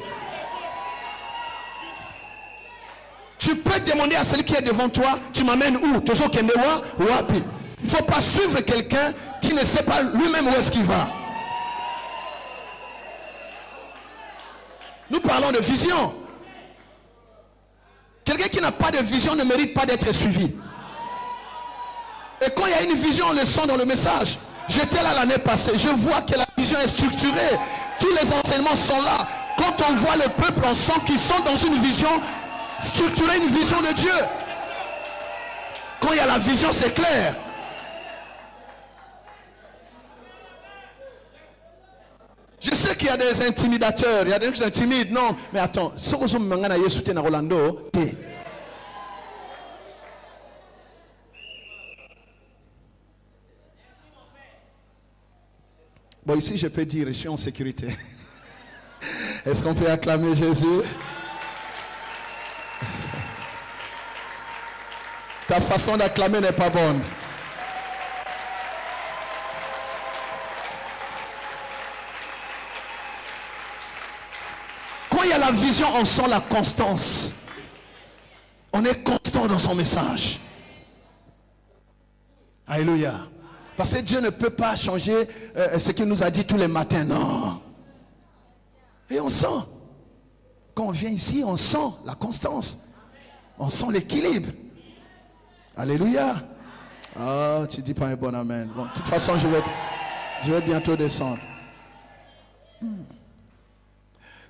Tu peux demander à celui qui est devant toi, tu m'amènes où? Toujours Kendewa ou Wapi. Il ne faut pas suivre quelqu'un qui ne sait pas lui-même où est-ce qu'il va. Nous parlons de vision. Quelqu'un qui n'a pas de vision ne mérite pas d'être suivi. Et quand il y a une vision, on le sent dans le message. J'étais là l'année passée, je vois que la vision est structurée. Tous les enseignements sont là. Quand on voit le peuple, on sent qu'ils sont dans une vision structurée, une vision de Dieu. Quand il y a la vision, c'est clair. Je sais qu'il y a des intimidateurs, il y a des gens qui sont intimides. Non, mais attends, ce que vous m'avez soutenu à Rolando, t'es. Bon, ici, je peux dire, je suis en sécurité. Est-ce qu'on peut acclamer Jésus? Ta façon d'acclamer n'est pas bonne. Quand il y a la vision, on sent la constance. On est constant dans son message. Alléluia. Parce que Dieu ne peut pas changer ce qu'il nous a dit tous les matins. Non. Et on sent. Quand on vient ici, on sent la constance. On sent l'équilibre. Alléluia. Oh, tu dis pas un bon amen. Bon, de toute façon, je vais bientôt descendre.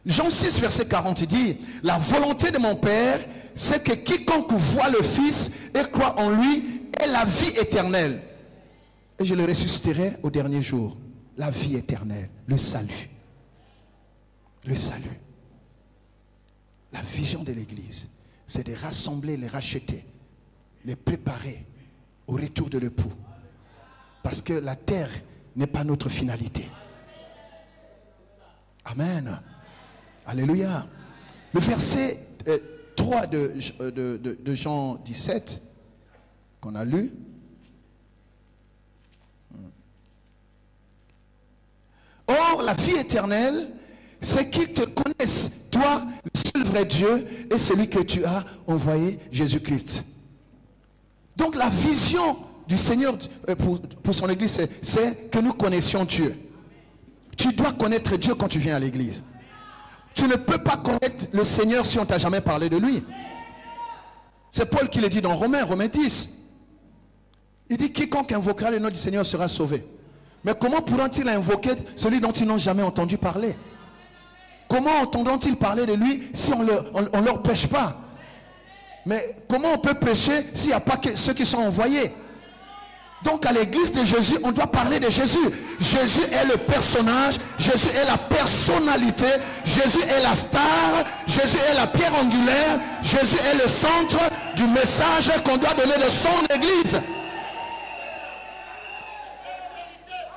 Jean 6, verset 40, il dit, la volonté de mon Père, c'est que quiconque voit le Fils et croit en lui ait la vie éternelle. Et je le ressusciterai au dernier jour. La vie éternelle, le salut. Le salut. La vision de l'Église, c'est de rassembler, les racheter, les préparer au retour de l'époux. Parce que la terre n'est pas notre finalité. Amen. Alléluia. Le verset 3 de Jean 17 qu'on a lu. Or, la vie éternelle, c'est qu'ils te connaissent, toi, le seul vrai Dieu, et celui que tu as envoyé, Jésus-Christ. Donc, la vision du Seigneur pour son Église, c'est que nous connaissions Dieu. Tu dois connaître Dieu quand tu viens à l'Église. Tu ne peux pas connaître le Seigneur si on ne t'a jamais parlé de lui. C'est Paul qui le dit dans Romains 10. Il dit, quiconque invoquera le nom du Seigneur sera sauvé. Mais comment pourront-ils invoquer celui dont ils n'ont jamais entendu parler? Comment entendront-ils parler de lui si on ne leur prêche pas? Mais comment on peut prêcher s'il n'y a pas que ceux qui sont envoyés? Donc à l'église de Jésus, on doit parler de Jésus. Jésus est le personnage, Jésus est la personnalité, Jésus est la star, Jésus est la pierre angulaire, Jésus est le centre du message qu'on doit donner de son église.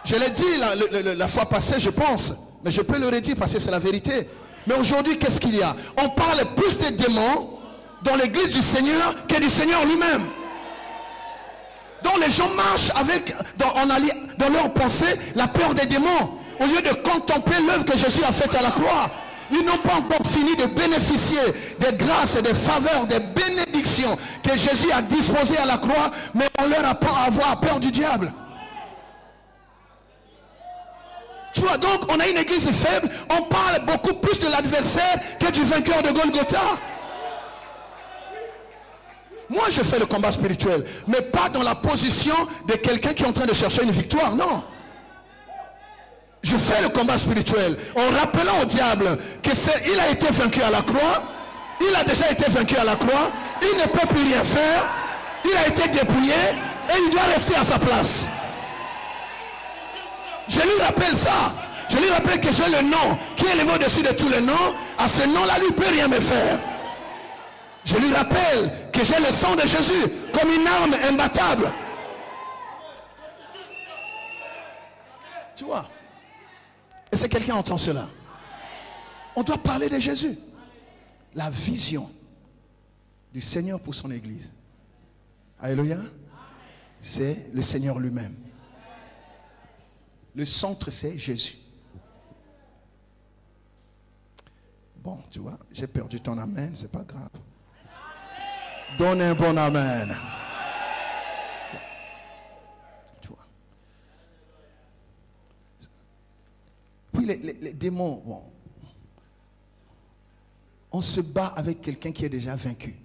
Je l'ai dit la fois passée, je pense, mais je peux le redire parce que c'est la vérité. Mais aujourd'hui, qu'est-ce qu'il y a? On parle plus des démons dans l'église du Seigneur que du Seigneur lui-même. Donc les gens marchent avec, dans leur pensée, la peur des démons, au lieu de contempler l'œuvre que Jésus a faite à la croix. Ils n'ont pas encore fini de bénéficier des grâces et des faveurs, des bénédictions que Jésus a disposées à la croix, mais on leur apprend à avoir peur du diable. Tu vois, donc on a une église faible, on parle beaucoup plus de l'adversaire que du vainqueur de Golgotha. Moi je fais le combat spirituel, mais pas dans la position de quelqu'un qui est en train de chercher une victoire, non. Je fais le combat spirituel en rappelant au diable qu'il a été vaincu à la croix, il a déjà été vaincu à la croix, il ne peut plus rien faire, il a été dépouillé et il doit rester à sa place. Je lui rappelle ça. Je lui rappelle que j'ai le nom qui est élevé au-dessus de tous les noms. À ce nom-là, lui ne peut rien me faire. Je lui rappelle que j'ai le sang de Jésus comme une arme imbattable. Tu vois? Est-ce que quelqu'un entend cela? On doit parler de Jésus. La vision du Seigneur pour son Église. Alléluia. C'est le Seigneur lui-même. Le centre, c'est Jésus. Bon, tu vois, j'ai perdu ton amen, c'est pas grave. Donne un bon amen. Tu vois. Puis les démons, bon, on se bat avec quelqu'un qui est déjà vaincu.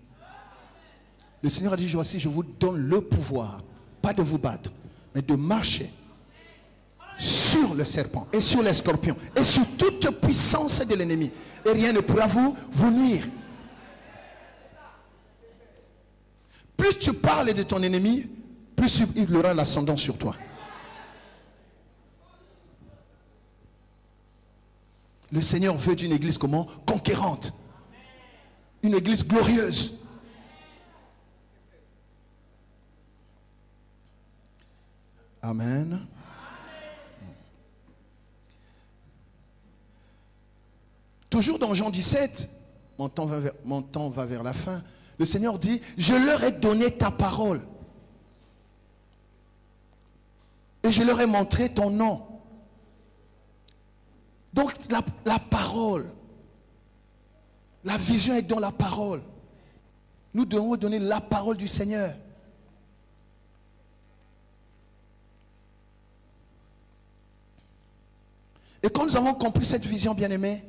Le Seigneur a dit, voici, je vous donne le pouvoir, pas de vous battre, mais de marcher sur le serpent et sur les scorpions et sur toute puissance de l'ennemi, et rien ne pourra vous nuire. Plus tu parles de ton ennemi, plus il aura l'ascendant sur toi. Le Seigneur veut d'une église comment? Conquérante, une église glorieuse. Amen. Toujours dans Jean 17, mon temps va vers la fin, le Seigneur dit, je leur ai donné ta parole. Et je leur ai montré ton nom. Donc la parole, la vision est dans la parole. Nous devons donner la parole du Seigneur. Et quand nous avons compris cette vision, bien-aimée,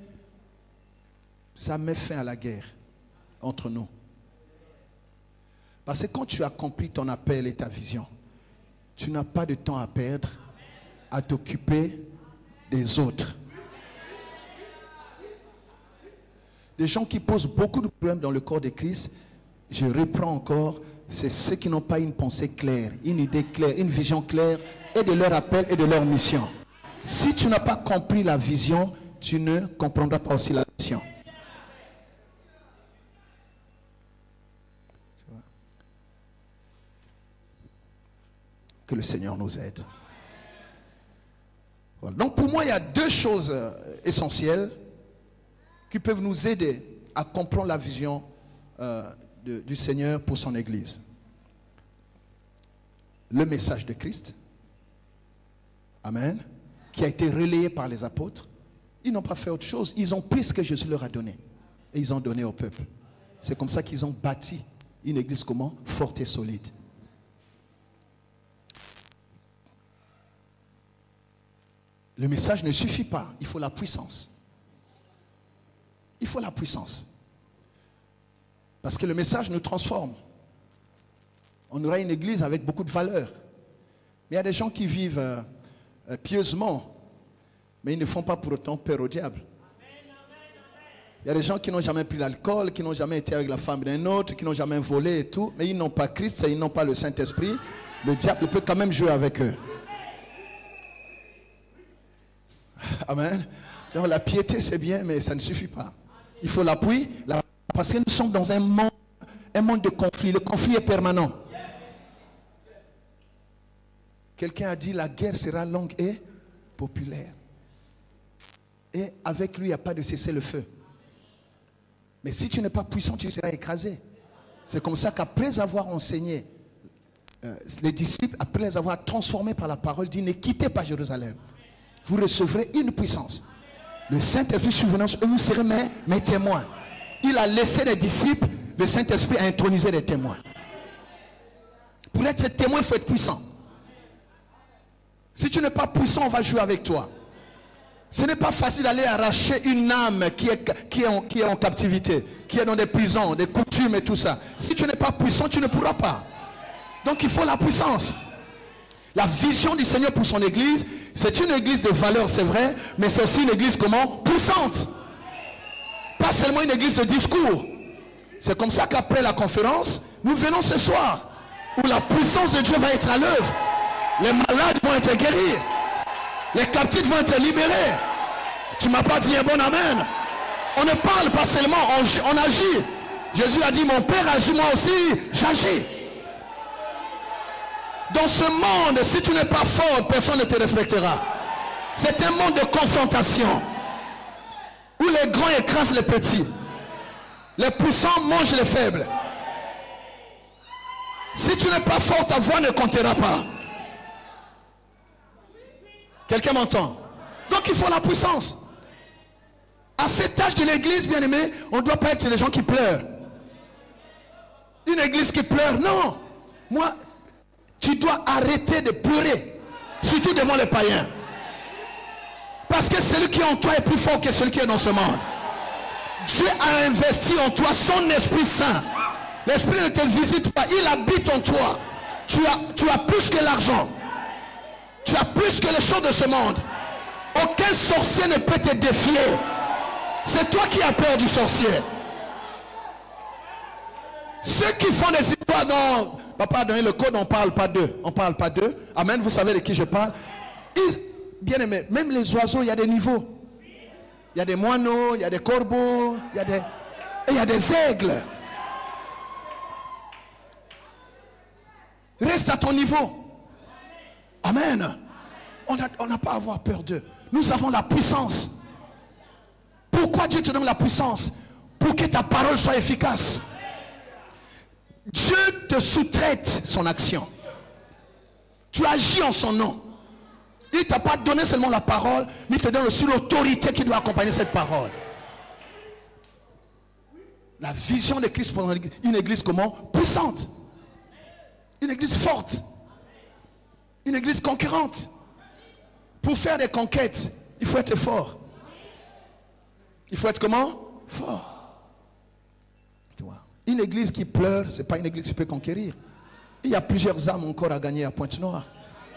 ça met fin à la guerre entre nous. Parce que quand tu as compris ton appel et ta vision, tu n'as pas de temps à perdre à t'occuper des autres. Des gens qui posent beaucoup de problèmes dans le corps de Christ, je reprends encore, c'est ceux qui n'ont pas une pensée claire, une idée claire, une vision claire, et de leur appel et de leur mission. Si tu n'as pas compris la vision, tu ne comprendras pas aussi la mission. Que le Seigneur nous aide. Voilà. Donc pour moi, il y a deux choses essentielles qui peuvent nous aider à comprendre la vision du Seigneur pour son Église. Le message de Christ, amen, qui a été relayé par les apôtres. Ils n'ont pas fait autre chose. Ils ont pris ce que Jésus leur a donné et ils ont donné au peuple. C'est comme ça qu'ils ont bâti une église comment? Forte et solide. Le message ne suffit pas. Il faut la puissance. Il faut la puissance. Parce que le message nous transforme. On aura une église avec beaucoup de valeurs. Mais il y a des gens qui vivent pieusement, mais ils ne font pas pour autant peur au diable. Il y a des gens qui n'ont jamais pris l'alcool, qui n'ont jamais été avec la femme d'un autre, qui n'ont jamais volé et tout, mais ils n'ont pas Christ, ils n'ont pas le Saint-Esprit. Le diable peut quand même jouer avec eux. Amen. Donc, la piété c'est bien, mais ça ne suffit pas. Il faut l'appui, parce que nous sommes dans un monde de conflit. Le conflit est permanent. Quelqu'un a dit la guerre sera longue et populaire. Et avec lui, il n'y a pas de cessez-le-feu. Mais si tu n'es pas puissant, tu seras écrasé. C'est comme ça qu'après avoir enseigné, les disciples, après les avoir transformés par la parole, disent ne quittez pas Jérusalem. Vous recevrez une puissance. Le Saint-Esprit survenant et vous serez mes témoins. Il a laissé les disciples, le Saint-Esprit a intronisé les témoins. Pour être témoin, il faut être puissant. Si tu n'es pas puissant, on va jouer avec toi. Ce n'est pas facile d'aller arracher une âme qui est en captivité, qui est dans des prisons, des coutumes et tout ça. Si tu n'es pas puissant, tu ne pourras pas. Donc il faut la puissance. La vision du Seigneur pour son église, c'est une église de valeur, c'est vrai, mais c'est aussi une église comment? Puissante. Pas seulement une église de discours. C'est comme ça qu'après la conférence, nous venons ce soir, où la puissance de Dieu va être à l'œuvre. Les malades vont être guéris. Les captifs vont être libérés. Tu ne m'as pas dit un bon amen. On ne parle pas seulement, on agit. Jésus a dit, mon Père agit, moi aussi, j'agis. Dans ce monde, si tu n'es pas fort, personne ne te respectera. C'est un monde de confrontation, où les grands écrasent les petits. Les puissants mangent les faibles. Si tu n'es pas fort, ta voix ne comptera pas. Quelqu'un m'entend? Donc il faut la puissance. À cet âge de l'église, bien aimé, on ne doit pas être les gens qui pleurent. Une église qui pleure, non. Moi, tu dois arrêter de pleurer. Surtout devant les païens. Parce que celui qui est en toi est plus fort que celui qui est dans ce monde. Dieu a investi en toi son Esprit Saint. L'Esprit ne te visite pas, il habite en toi. Tu as plus que l'argent. Tu as plus que les choses de ce monde. Aucun sorcier ne peut te défier. C'est toi qui as peur du sorcier. Ceux qui font des histoires dans... Papa a donné le code, on ne parle pas d'eux. On ne parle pas d'eux. Amen, vous savez de qui je parle. Bien aimé, même les oiseaux, il y a des niveaux. Il y a des moineaux, il y a des corbeaux, il y a des aigles. Reste à ton niveau. Amen. On n'a pas à avoir peur d'eux. Nous avons la puissance. Pourquoi Dieu te donne la puissance? Pour que ta parole soit efficace. Dieu te sous-traite son action. Tu agis en son nom. Il ne t'a pas donné seulement la parole, mais il te donne aussi l'autorité qui doit accompagner cette parole. La vision de Christ pour une église comment? Puissante. Une église forte. Une église conquérante. Pour faire des conquêtes, il faut être fort. Il faut être comment? Fort. Tu vois. Une église qui pleure, ce n'est pas une église qui peut conquérir. Il y a plusieurs âmes encore à gagner à Pointe-Noire.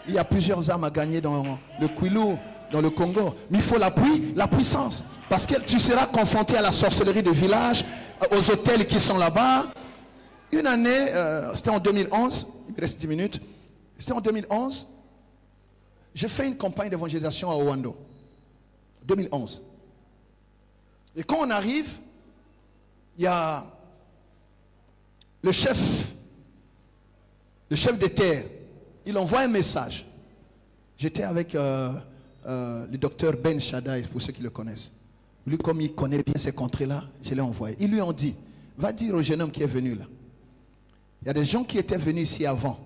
Il y a plusieurs âmes à gagner dans le Kwilu, dans le Congo. Mais il faut l'appui, la puissance. Parce que tu seras confronté à la sorcellerie de village, aux hôtels qui sont là-bas. Une année, c'était en 2011, il me reste 10 minutes. C'était en 2011. J'ai fait une campagne d'évangélisation à Owando. 2011. Et quand on arrive, il y a le chef des terres. Il envoie un message. J'étais avec le docteur Ben Shaddai, pour ceux qui le connaissent. Lui, comme il connaît bien ces contrées-là, je l'ai envoyé. Ils lui ont dit, va dire au jeune homme qui est venu là. Il y a des gens qui étaient venus ici avant,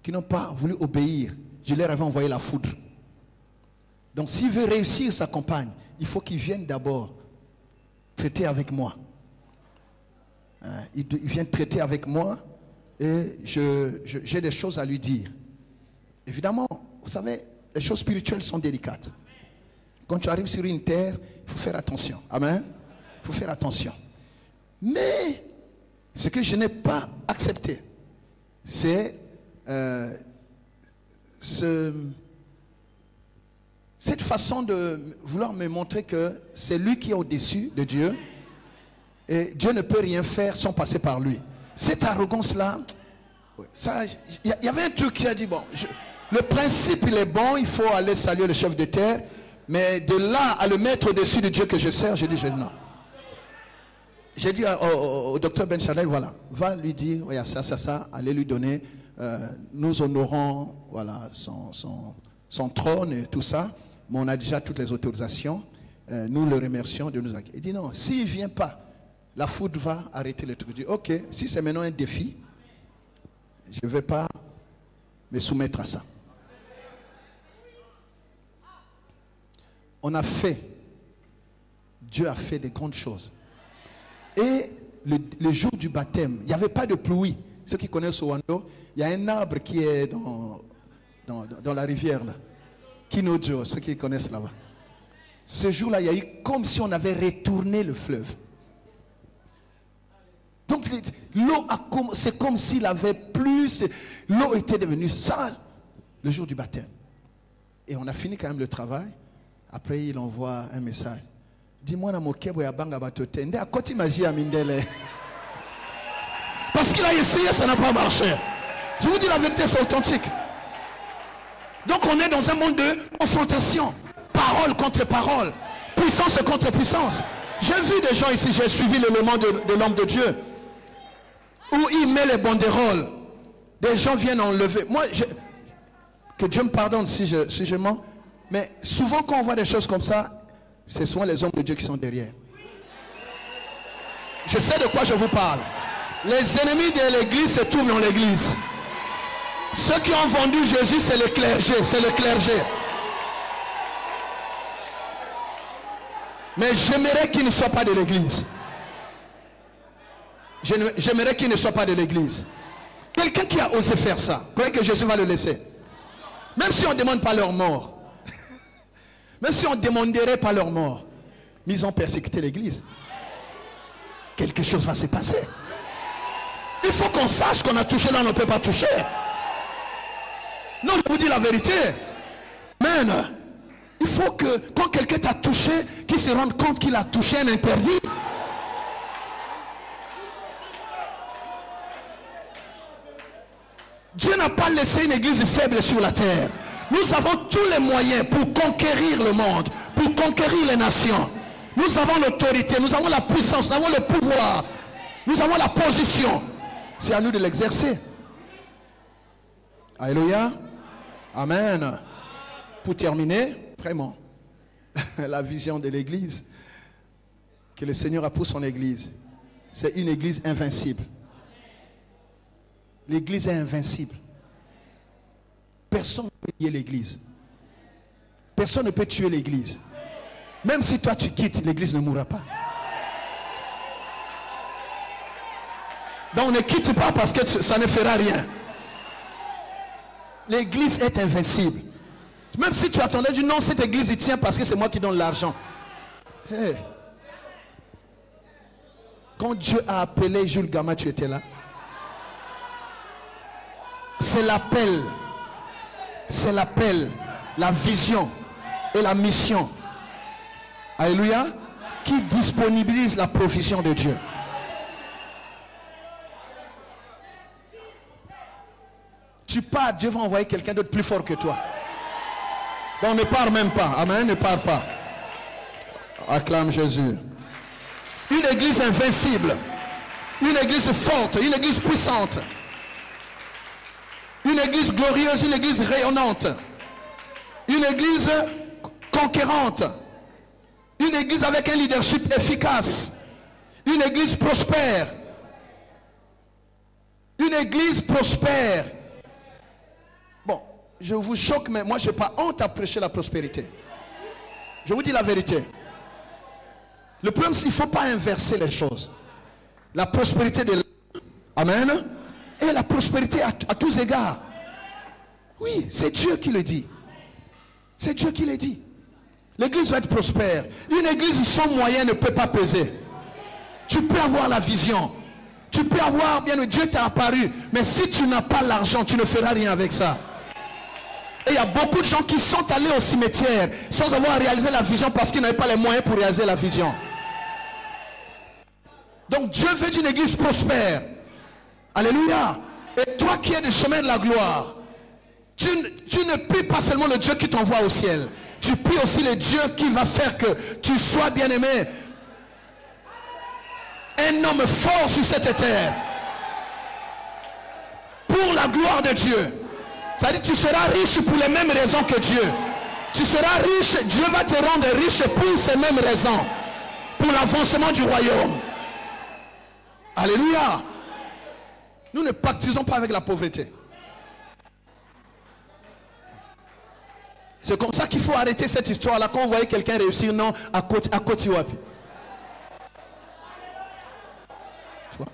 qui n'ont pas voulu obéir. Je leur avais envoyé la foudre. Donc s'il veut réussir sa campagne, il faut qu'il vienne d'abord traiter avec moi. Il vient traiter avec moi et j'ai des choses à lui dire. Évidemment, vous savez, les choses spirituelles sont délicates. Quand tu arrives sur une terre, il faut faire attention. Amen. Il faut faire attention. Mais ce que je n'ai pas accepté, c'est cette façon de vouloir me montrer que c'est lui qui est au-dessus de Dieu et Dieu ne peut rien faire sans passer par lui. Cette arrogance-là, il y avait un truc qui a dit, bon, le principe il est bon, il faut aller saluer le chef de terre, mais de là à le mettre au-dessus de Dieu que je sers, j'ai dit non. J'ai dit au docteur Ben Shaddai, voilà, va lui dire, il y a ça, allez lui donner, nous honorons voilà, son trône et tout ça, mais on a déjà toutes les autorisations, nous le remercions de nous accueillir. Il dit non, s'il ne vient pas, la foudre va arrêter le truc. Je dis ok, si c'est maintenant un défi, je ne vais pas me soumettre à ça. On a fait, Dieu a fait des grandes choses. Et le jour du baptême, il n'y avait pas de pluie. Ceux qui connaissent Owando, il y a un arbre qui est dans la rivière là. Kinojo, ceux qui connaissent là-bas. Ce jour-là, il y a eu comme si on avait retourné le fleuve. Donc l'eau, c'est comme s'il avait plus, l'eau était devenue sale le jour du baptême. Et on a fini quand même le travail. Après, il envoie un message. Dis-moi, parce qu'il a essayé, ça n'a pas marché. Je vous dis la vérité, c'est authentique. Donc on est dans un monde de confrontation. Parole contre parole. Puissance contre puissance. J'ai vu des gens ici, j'ai suivi l'élément de l'homme de Dieu. Où il met les banderoles. Des gens viennent enlever. Moi, que Dieu me pardonne si je mens. Mais souvent quand on voit des choses comme ça, c'est souvent les hommes de Dieu qui sont derrière. Je sais de quoi je vous parle. Les ennemis de l'église se trouvent dans l'église. Ceux qui ont vendu Jésus, c'est le clergé. C'est le clergé. Mais j'aimerais qu'il ne soit pas de l'église. J'aimerais qu'il ne soit pas de l'église. Quelqu'un qui a osé faire ça, vous croyez que Jésus va le laisser? Même si on ne demande pas leur mort. Même si on ne demanderait pas leur mort. Mais ils ont persécuté l'église. Quelque chose va se passer. Il faut qu'on sache qu'on a touché là, on ne peut pas toucher. Non, je vous dis la vérité. Amen. Il faut que quand quelqu'un t'a touché, qu'il se rende compte qu'il a touché un interdit. Dieu n'a pas laissé une église faible sur la terre. Nous avons tous les moyens pour conquérir le monde, pour conquérir les nations. Nous avons l'autorité, nous avons la puissance, nous avons le pouvoir, nous avons la position. C'est à nous de l'exercer. Alléluia. Amen. Pour terminer, vraiment, la vision de l'église que le Seigneur a pour son église, c'est une église invincible. L'église est invincible. Personne ne peut tuer l'église. Personne ne peut tuer l'église. Même si toi tu quittes, l'église ne mourra pas. Donc ne quitte pas parce que ça ne fera rien. L'église est invincible. Même si tu attendais, dis non, cette église y tient parce que c'est moi qui donne l'argent. Hey. Quand Dieu a appelé Jules Gama, tu étais là. C'est l'appel. C'est l'appel, la vision et la mission. Alléluia. Qui disponibilise la provision de Dieu. Tu pars, Dieu va envoyer quelqu'un d'autre plus fort que toi. Donc ne pars même pas. Amen, ne pars pas. Acclame Jésus. Une église invincible. Une église forte. Une église puissante. Une église glorieuse. Une église rayonnante. Une église conquérante. Une église avec un leadership efficace. Une église prospère. Une église prospère. Bon, je vous choque, mais moi je n'ai pas honte à prêcher la prospérité. Je vous dis la vérité. Le problème, c'est qu'il ne faut pas inverser les choses. La prospérité de l'âme, amen, et la prospérité à tous égards. Oui, c'est Dieu qui le dit. C'est Dieu qui le dit. L'église va être prospère. Une église sans moyens ne peut pas peser. Tu peux avoir la vision. Tu peux avoir, bien, Dieu t'a apparu. Mais si tu n'as pas l'argent, tu ne feras rien avec ça. Et il y a beaucoup de gens qui sont allés au cimetière sans avoir réalisé la vision parce qu'ils n'avaient pas les moyens pour réaliser la vision. Donc Dieu veut une église prospère. Alléluia. Et toi qui es du chemin de la gloire, tu ne pries pas seulement le Dieu qui t'envoie au ciel. Tu pries aussi le Dieu qui va faire que tu sois bien aimé. Un homme fort sur cette terre. Pour la gloire de Dieu. C'est-à-dire tu seras riche pour les mêmes raisons que Dieu. Tu seras riche, Dieu va te rendre riche pour ces mêmes raisons. Pour l'avancement du royaume. Alléluia. Nous ne pactisons pas avec la pauvreté. C'est comme ça qu'il faut arrêter cette histoire-là. Quand vous voyez quelqu'un réussir, non, à Kotiwapi.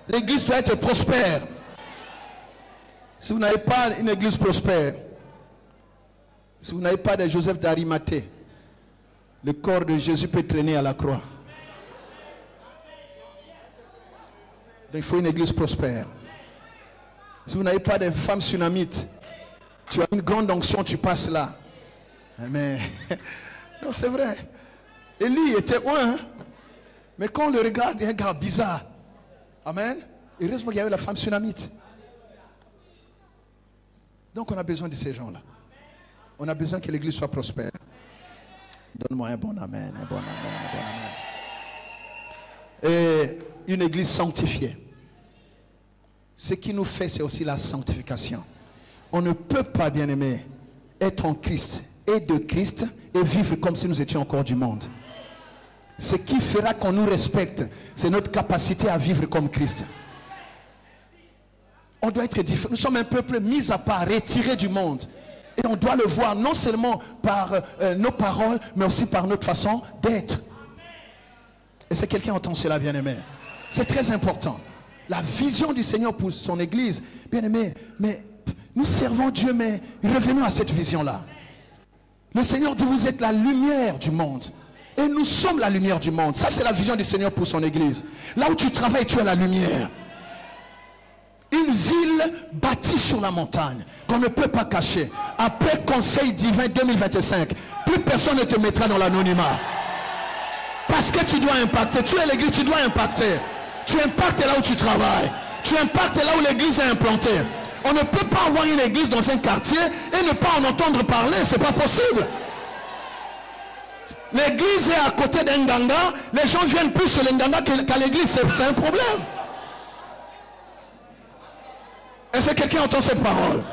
L'église doit être prospère. Si vous n'avez pas une église prospère, si vous n'avez pas de Joseph d'Arimathée, Le corps de Jésus peut traîner à la croix. Donc il faut une église prospère. Si vous n'avez pas de femmes sunamites, tu as une grande onction, tu passes là. Mais non, c'est vrai. Élie était loin, hein? Mais quand on le regarde, il y a un gars bizarre. Amen. Heureusement qu'il y avait la femme sunamite. Donc on a besoin de ces gens-là. On a besoin que l'église soit prospère. Donne-moi un bon amen, un bon amen, un bon amen. Et une église sanctifiée. Ce qui nous fait, c'est aussi la sanctification. On ne peut pas, bien aimé, être en Christ et de Christ et vivre comme si nous étions encore du monde. Ce qui fera qu'on nous respecte, c'est notre capacité à vivre comme Christ. On doit être différent. Nous sommes un peuple mis à part, retiré du monde. Et on doit le voir non seulement par nos paroles, mais aussi par notre façon d'être. Est-ce que quelqu'un entend cela, bien-aimé? C'est très important. La vision du Seigneur pour son Église, bien-aimé, mais nous servons Dieu, mais revenons à cette vision-là. Le Seigneur dit, vous êtes la lumière du monde. Et nous sommes la lumière du monde. Ça, c'est la vision du Seigneur pour son Église. Là où tu travailles, tu es la lumière. Une ville bâtie sur la montagne, qu'on ne peut pas cacher. Après Conseil divin 2025, plus personne ne te mettra dans l'anonymat. Parce que tu dois impacter. Tu es l'église, tu dois impacter. Tu impactes là où tu travailles. Tu impactes là où l'église est implantée. On ne peut pas avoir une église dans un quartier et ne pas en entendre parler. C'est pas possible. L'église est à côté d'un nganga. Les gens viennent plus sur le nganga qu'à l'église. C'est un problème. Est-ce que quelqu'un entend cette parole?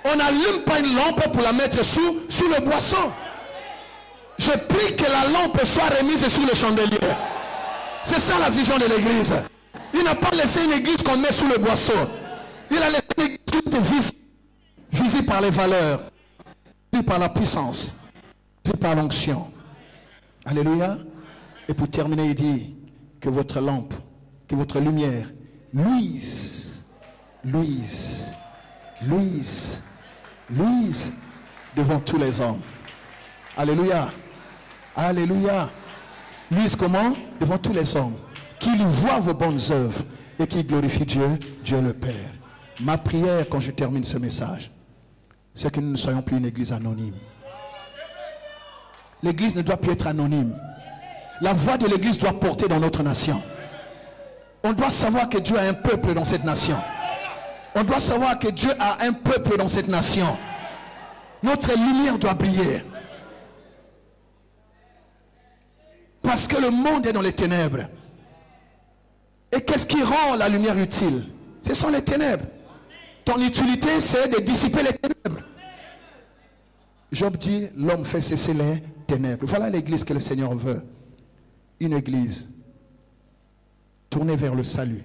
On n'allume pas une lampe pour la mettre sous le boisseau. Je prie que la lampe soit remise sur le chandelier. C'est ça la vision de l'église. Il n'a pas laissé une église qu'on met sous le boisseau. Il a laissé une église visée par les valeurs, visée par la puissance, visée par l'onction. Alléluia. Et pour terminer, il dit que votre lampe, que votre lumière luise devant tous les hommes. Alléluia. Alléluia. Luise comment? Devant tous les hommes. Qu'ils voient vos bonnes œuvres et qu'ils glorifient Dieu, Dieu le Père. Ma prière quand je termine ce message, c'est que nous ne soyons plus une église anonyme. L'église ne doit plus être anonyme. La voix de l'église doit porter dans notre nation. On doit savoir que Dieu a un peuple dans cette nation. On doit savoir que Dieu a un peuple dans cette nation. Notre lumière doit briller. Parce que le monde est dans les ténèbres. Et qu'est-ce qui rend la lumière utile? Ce sont les ténèbres. Ton utilité, c'est de dissiper les ténèbres. Job dit, l'homme fait cesser les ténèbres. Voilà l'église que le Seigneur veut. Une église tournée vers le salut.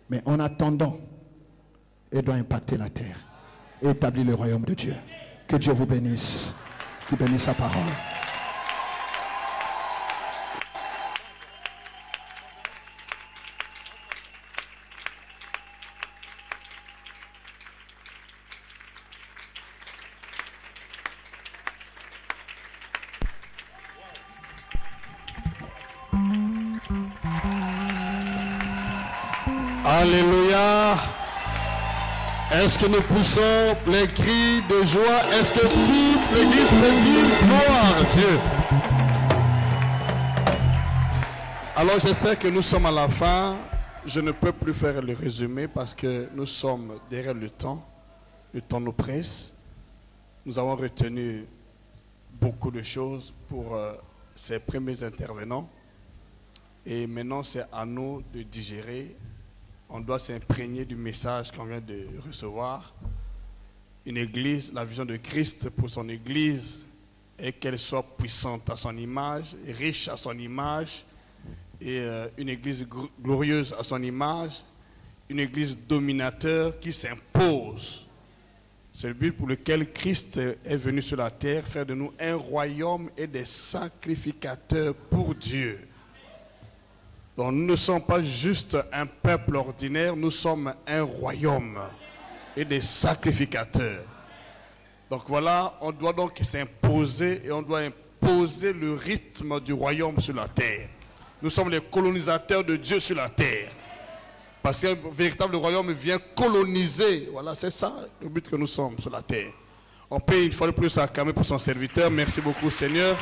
Mais en attendant, elle doit impacter la terre et établir le royaume de Dieu. Que Dieu vous bénisse. Qu'il bénisse sa parole. Alléluia. Est-ce que nous poussons les cris de joie? Est-ce que toute l'église peut dire gloire à Dieu? Alors j'espère que nous sommes à la fin. Je ne peux plus faire le résumé parce que nous sommes derrière le temps. Le temps nous presse. Nous avons retenu beaucoup de choses pour ces premiers intervenants. Et maintenant c'est à nous de digérer. On doit s'imprégner du message qu'on vient de recevoir. Une église, la vision de Christ pour son église est qu'elle soit puissante à son image, riche à son image, et une église glorieuse à son image, une église dominateur qui s'impose. C'est le but pour lequel Christ est venu sur la terre, faire de nous un royaume et des sacrificateurs pour Dieu. Donc nous ne sommes pas juste un peuple ordinaire, nous sommes un royaume et des sacrificateurs. Donc voilà, on doit donc s'imposer et on doit imposer imposer le rythme du royaume sur la terre. Nous sommes les colonisateurs de Dieu sur la terre. Parce qu'un véritable royaume vient coloniser. Voilà, c'est ça le but que nous sommes sur la terre. On paye une fois de plus à Kamé pour son serviteur. Merci beaucoup, Seigneur.